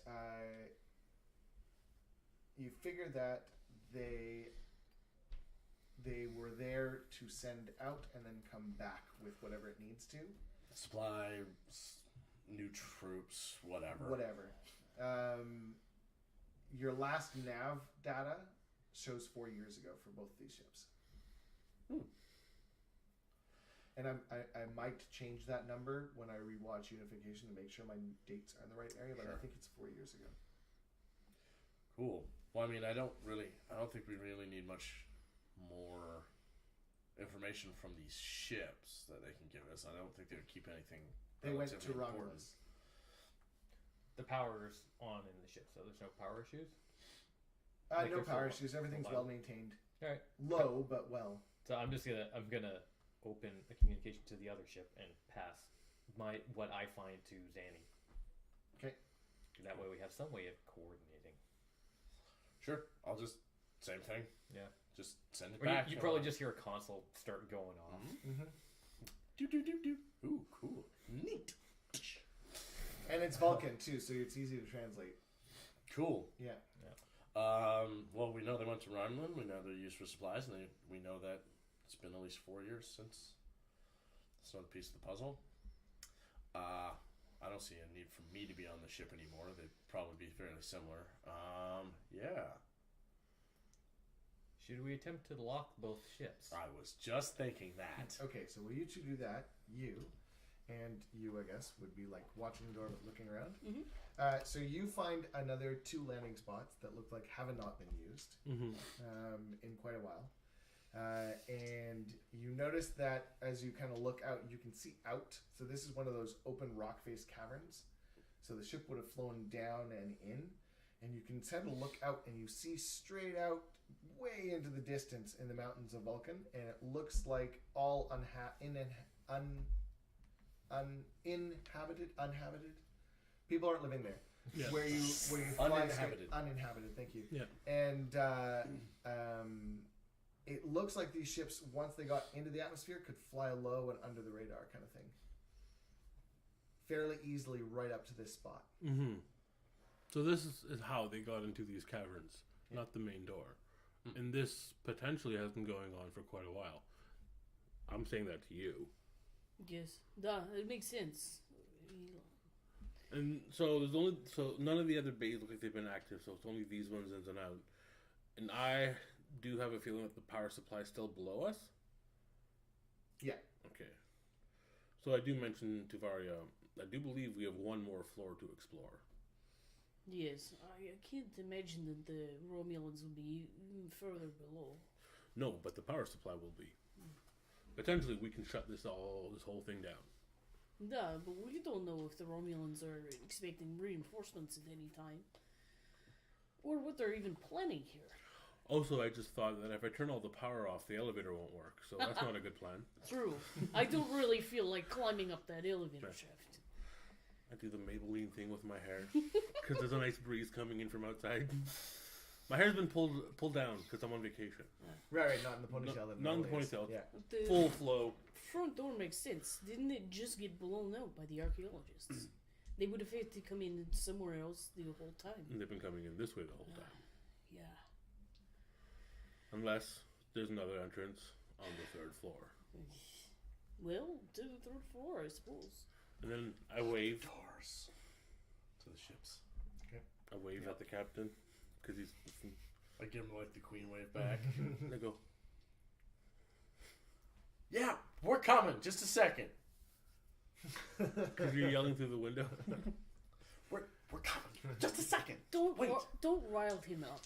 they were there to send out and then come back with whatever it needs to. Supplies, new troops, whatever. Your last nav data shows 4 years ago for both these ships. And I might change that number when I rewatch Unification to make sure my dates are in the right area, but I Sure. think it's 4 years ago. Cool. Well, I mean, I don't think we really need much more information from these ships that they can give us. I don't think they would keep anything. They went to relatively important. Romulus. The power's on in the ship, so there's no power issues. No they're power full- issues. Everything's full well maintained. All right. Low, but well. So I'm gonna open a communication to the other ship and pass what I find to Zanny. Okay. That way we have some way of coordinating. Sure. I'll just same thing. Yeah. Just send it Or back. you probably just hear a console start going off. Mm-hmm. Do. Ooh, cool. Neat. And it's Vulcan too, so it's easy to translate. Cool. Yeah. Well, we know they went to Romulan. We know they're used for supplies, and we know that it's been at least 4 years since it's another piece of the puzzle. I don't see a need for me to be on the ship anymore. They'd probably be fairly similar. Yeah. Should we attempt to lock both ships? I was just thinking that. Okay, so will you two do that? You I guess would be like watching the door but looking around. Mhm. So you find another 2 landing spots that look like have not been used in quite a while. And you notice that as you kind of look out, you can see out. So this is one of those open rock-faced caverns. So the ship would have flown down and in. And you can kind of look out and you see straight out way into the distance in the mountains of Vulcan. And it looks like all uninhabited. People aren't living there. Yeah. Where you fly Uninhabited. Uninhabited, thank you. Yeah. And it looks like these ships, once they got into the atmosphere, could fly low and under the radar kind of thing. Fairly easily right up to this spot. Mm-hmm. So this is how they got into these caverns, not the main door. And this potentially has been going on for quite a while. I'm saying that to you. Yes. Duh, it makes sense. And so none of the other bays look like they've been active, so it's only these ones in and out. And I do have a feeling that the power supply is still below us. Yeah. Okay. So I do mention to Varia, I do believe we have one more floor to explore. Yes, I can't imagine that the Romulans will be even further below. No, but the power supply will be. Potentially, we can shut this whole thing down. Duh, but we don't know if the Romulans are expecting reinforcements at any time. Or what they're even planning here. Also, I just thought that if I turn all the power off, the elevator won't work. So that's not a good plan. True. I don't really feel like climbing up that elevator shaft. I do the Maybelline thing with my hair because there's a nice breeze coming in from outside. My hair's been pulled down because I'm on vacation. Right, not in the ponytail. Not in the ponytail. Yeah. The Full flow. front door makes sense. Didn't it just get blown out by the archaeologists? They would have had to come in somewhere else the whole time. And they've been coming in this way the whole time. Yeah. Unless there's another entrance on the 3rd floor. Well, to the 3rd floor, I suppose. And then I wave. Doors to the ships. I wave at the captain because he's. I give him like the queen wave back. And I go, Yeah, we're coming. Just a second. because you're yelling through the window. We're coming. Just a second. Don't Wait. Don't rile him up.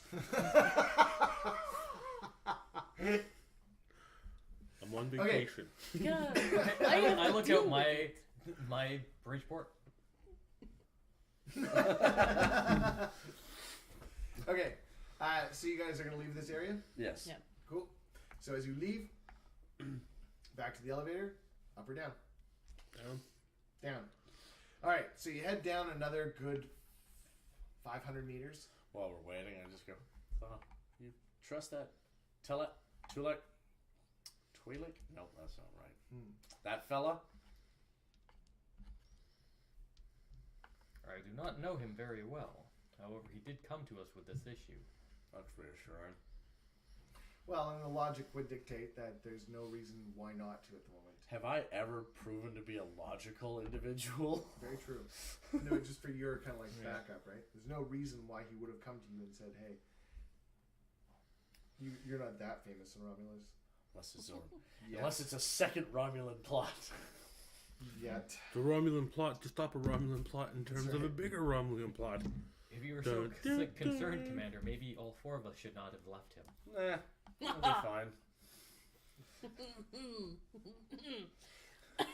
I'm on vacation. Yeah. I look out my Bridgeport. Okay, so you guys are going to leave this area? Yes. Yeah. Cool. So as you leave, back to the elevator, up or down? Down. Down. All right, so you head down another good 500 meters. While we're waiting, I just go, you trust that? Twi'lek? Nope, that's not right. That fella? I do not know him very well. However, he did come to us with this issue. That's reassuring. Well, and the logic would dictate that there's no reason why not to at the moment. Have I ever proven to be a logical individual? Very true. No, just for your kind of like backup, right? There's no reason why he would have come to you and said, "Hey, you're not that famous in Romulus." Unless it's a second Romulan plot. Yet. The Romulan plot to stop a Romulan plot in terms of a bigger Romulan plot. If you were so concerned, Commander, maybe all 4 of us should not have left him. Nah, it'll be fine.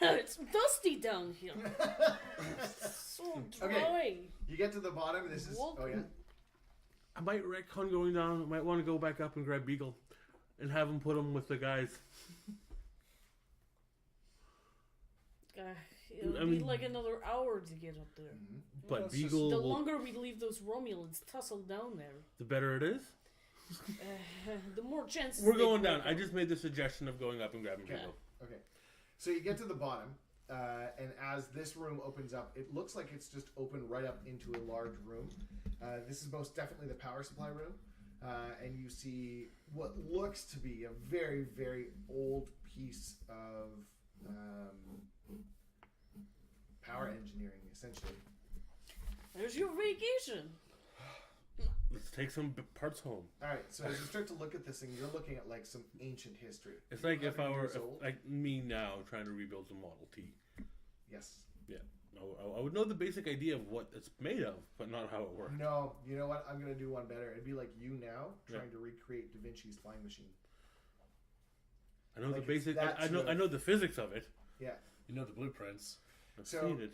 It's dusty down here. So dry. Okay. You get to the bottom. This is. Vulcan. Oh yeah. I might retcon going down. I might want to go back up and grab Beagle and have him put him with the guys. It'll be like another hour to get up there. But Well, Beagle, The will, longer we leave those Romulans tussle down there, the better it is. the more chances. We're they going break down. I out. just made the suggestion of going up and grabbing Okay. Beagle. Okay. So you get to the bottom, and as this room opens up, it looks like it's just opened right up into a large room. This is most definitely the power supply room, and you see what looks to be a very, very old piece of power engineering, essentially. There's your vacation. Let's take some parts home. All right, so as you start to look at this thing, you're looking at like some ancient history. It's like if I 100 were, years old. like me now, trying to rebuild a Model T. Yes. Yeah. I would know the basic idea of what it's made of, but not how it works. No, you know what? I'm going to do one better. It'd be like you now trying to recreate Da Vinci's flying machine. I know Like the basic. that I know. sort of- I know the physics of it. Yeah. You know the blueprints. I've So, seen it.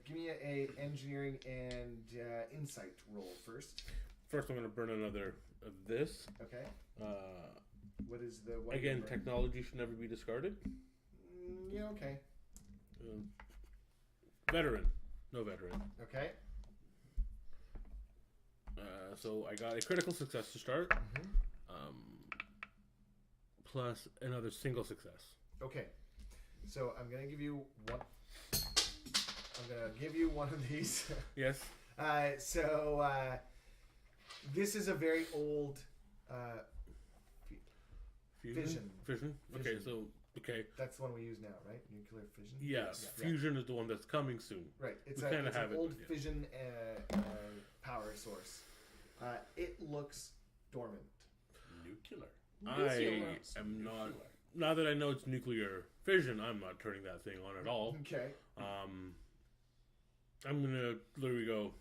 give me a engineering and insight roll first. First, I'm going to burn another of this. Okay. What is the what Again, number? technology should never be discarded. Yeah. Okay. Veteran, no veteran. Okay. So I got a critical success to start, plus another single success. Okay. So I'm gonna give you one. I'm gonna give you one of these. Yes. This is a very old. Fusion. Fission. Okay, so That's the one we use now, right? Nuclear fission. yes, Yeah. fusion is the one that's coming soon. Right. It's, We kinda it's have an it, old yeah. fission power source. It looks dormant. Nuclear. Nuclear. I am not. Now that I know it's nuclear fission, I'm not turning that thing on at all. Okay. I'm gonna literally go.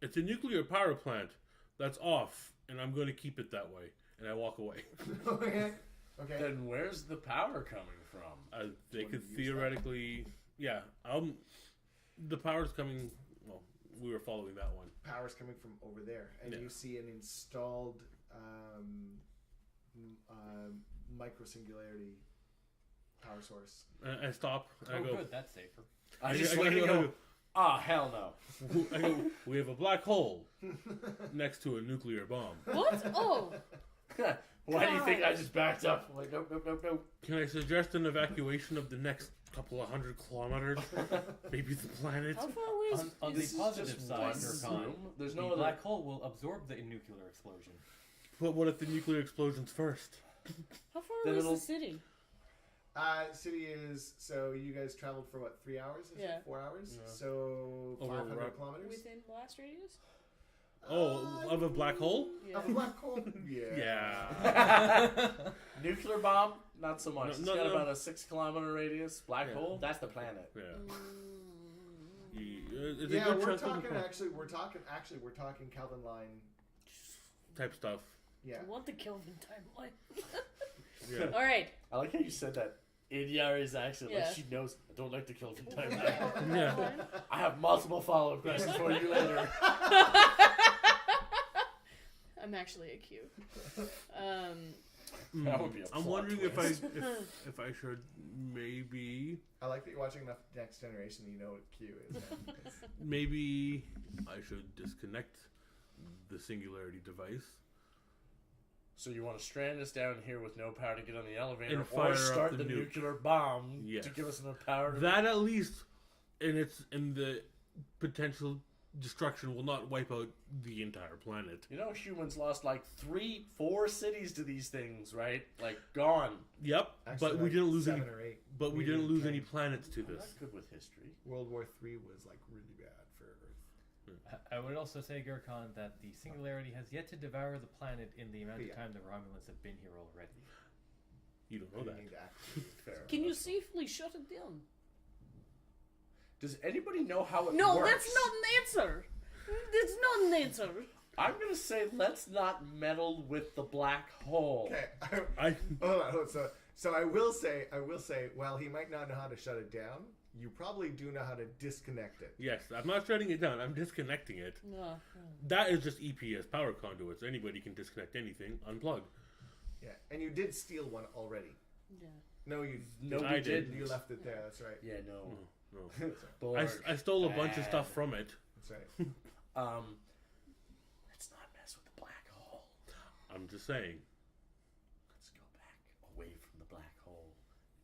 It's a nuclear power plant that's off, and I'm going to keep it that way. And I walk away. Okay. Okay. Then where's the power coming from? They What could do you use theoretically, yeah. The power's coming. Well, we were following that one. power's coming from over there, and Yeah. you see an installed micro singularity power source. I stop. And I Oh, go. good. That's safer. I just I look and go- go, ah, hell no. I go, we have a black hole next to a nuclear bomb. What? Oh, Why do you think I just backed up? I'm like, nope. Can I suggest an evacuation of the next couple of 100 kilometers? Maybe the planet? how far away is On This the is positive just side, one Gurkhan, room. There's the no other. black hole will absorb the nuclear explosion. But what if the nuclear explosion's first? How far Then away is it'll- the city? City is, so you guys traveled for what, 3 hours? Is Yeah. it 4 hours? Yeah. So Over 500 rock- kilometers? Within blast radius? Oh, of a black hole? Yeah. Of a black hole? Yeah. Yeah. Nuclear bomb? Not so much. No, It's no, got no. about a 6-kilometer radius. Black Yeah. hole? That's the planet. Yeah. Mm. It's a Yeah, good we're chunk of the talking pro- we're talking Calvin line. type stuff. Yeah. I want the Kelvin timeline. Yeah. All right. I like how you said that in Yari's accent. Yeah. Like she knows I don't like to kill from time. Yeah. I have multiple follow-up questions for you later. I'm actually a Q. That would be a I'm plot wondering twist. if I should maybe I like that you're watching enough Next Generation. You know what Q is. maybe I should disconnect the singularity device So you want to strand us down here with no power to get on the elevator, And fire or up start the the nuke. nuclear bomb Yes. to give us enough power? To that at least in the potential destruction will not wipe out the entire planet. You know, humans lost like 3-4 cities to these things, right? Like gone. Yep, Actually, but we like didn't lose any. 7 or 8. But we We didn't didn't lose gain. any planets to I'm this. not good with history. World War III was like really bad for Earth. I would also say, Gurkhan, that the singularity has yet to devour the planet in the amount Yeah. of time the Romulans have been here already. You don't know You that. need to actually- Fair Can you enough. safely shut it down? Does anybody know how it No, works? that's not an answer. That's not an answer. I'm gonna say let's not meddle with the black hole. Okay. I Hold on. So I will say, while he might not know how to shut it down, you probably do know how to disconnect it. yes, I'm not shutting it down. I'm disconnecting it. No. That is just EPS power conduits. Anybody can disconnect anything. Unplug. Yeah, and you did steal one already. Yeah. No, you. No, I we did. didn't. You left it there. That's right. Yeah, no. No. Borg. I stole a bunch of Bad. stuff from it. That's right. Let's not mess with the black hole. I'm just saying. Let's go back away from the black hole.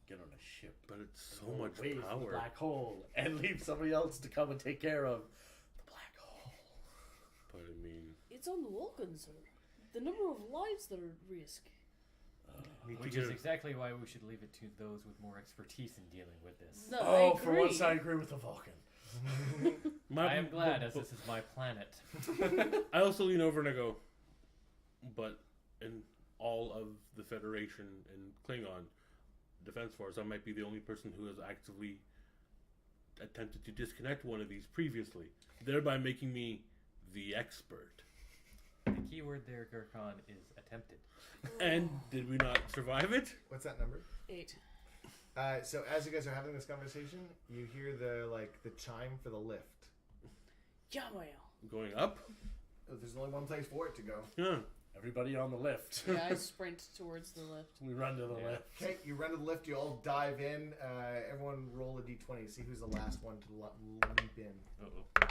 Get on a ship. But it's so Go much away from the power. black hole and leave somebody else to come and take care of the black hole. But I mean, It's on the Vulcan, sir. The number of lives that are at risk. need to Which get is a- exactly why we should leave it to those with more expertise in dealing with this. No, Oh, I for agree. once I agree with the Vulcan. I am glad, as but- this is my planet. I also lean over and I go, but in all of the Federation and Klingon Defense Force, I might be the only person who has actively attempted to disconnect one of these previously, thereby making me the expert. The key word there, Gurkhan, is attempted. And did we not survive it? What's that number? 8. So as you guys are having this conversation, you hear the chime for the lift. Yeah, well. Going up? There's only one place for it to go. Yeah. Everybody on the lift. Yeah, I sprint towards the lift. We run to the Yeah. lift. Okay, you run to the lift. You all dive in. Everyone roll a d20. See who's the last one to leap in. Uh-oh.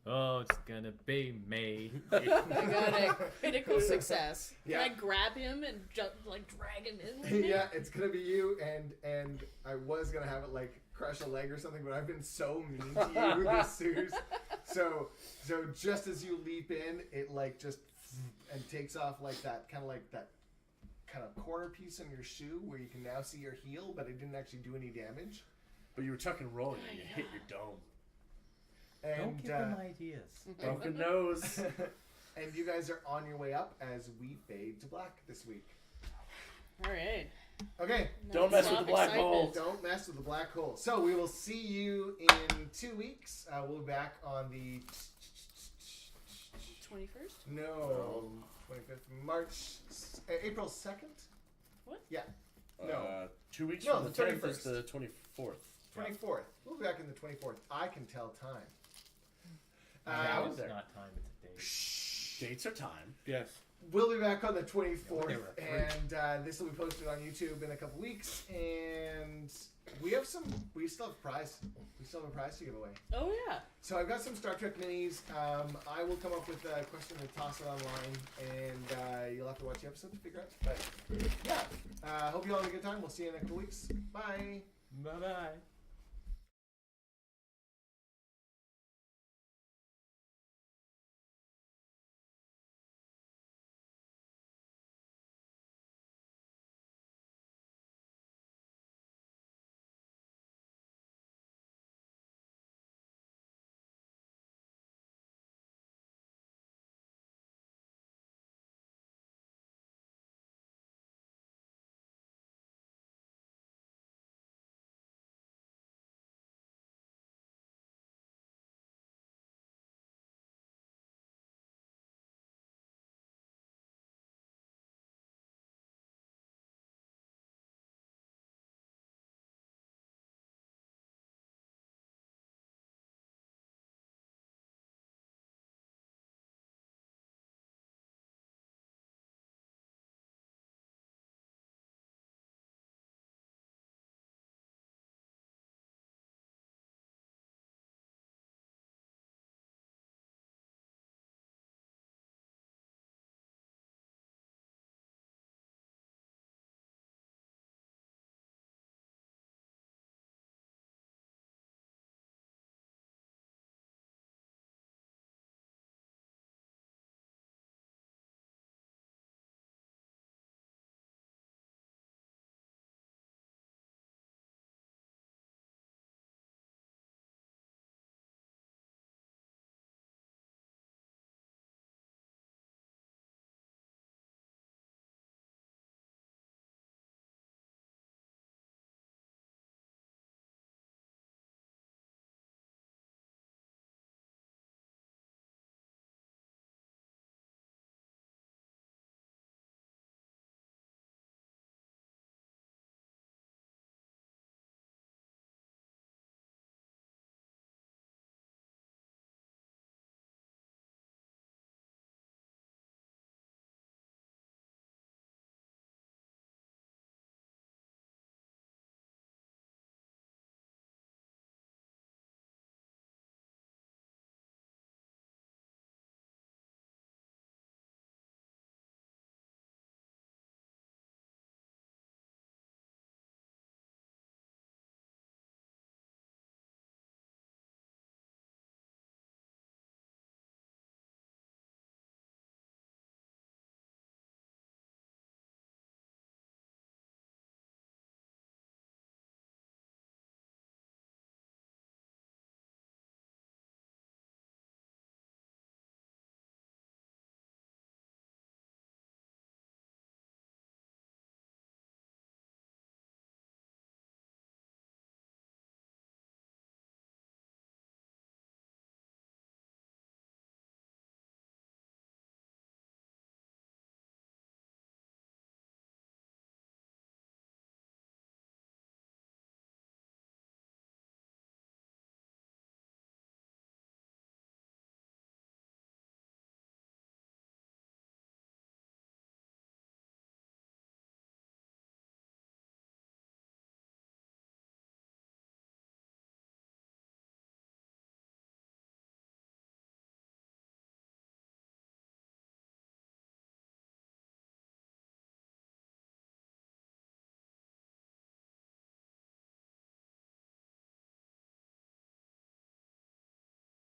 Oh, it's gonna be me. I got a critical success. Yeah. Can I grab him and drag him in with me? Yeah, it's gonna be you. And I was gonna have it crush a leg or something, but I've been so mean to you this series. So just as you leap in, it just and takes off that kind of corner piece on your shoe where you can now see your heel, but it didn't actually do any damage. But you were tucking and rolling and you hit your dome. And Don't give them ideas. Broken nose. and you guys are on your way up as we fade to black this week. All right. Okay, Don't mess with Non-stop the black hole. excitement. don't mess with the black hole. So we will see you in 2 weeks. We'll be back on the 21st? no 25th April 2nd. What? Yeah, no 2 weeks No, from the the 10th is 31st. the 24th. 24th. We'll be back on the 24th. I can tell time. It's there. not time, it's a date. Dates are time. Yes. We'll be back on the 24th, They were free. and this will be posted on YouTube in a couple weeks. And we still have a prize. We still have a prize to give away. Oh yeah. So I've got some Star Trek minis. I will come up with a question and toss it online, and you'll have to watch the episode to figure out. But yeah, hope you all have a good time. We'll see you in a couple weeks. Bye. Bye-bye.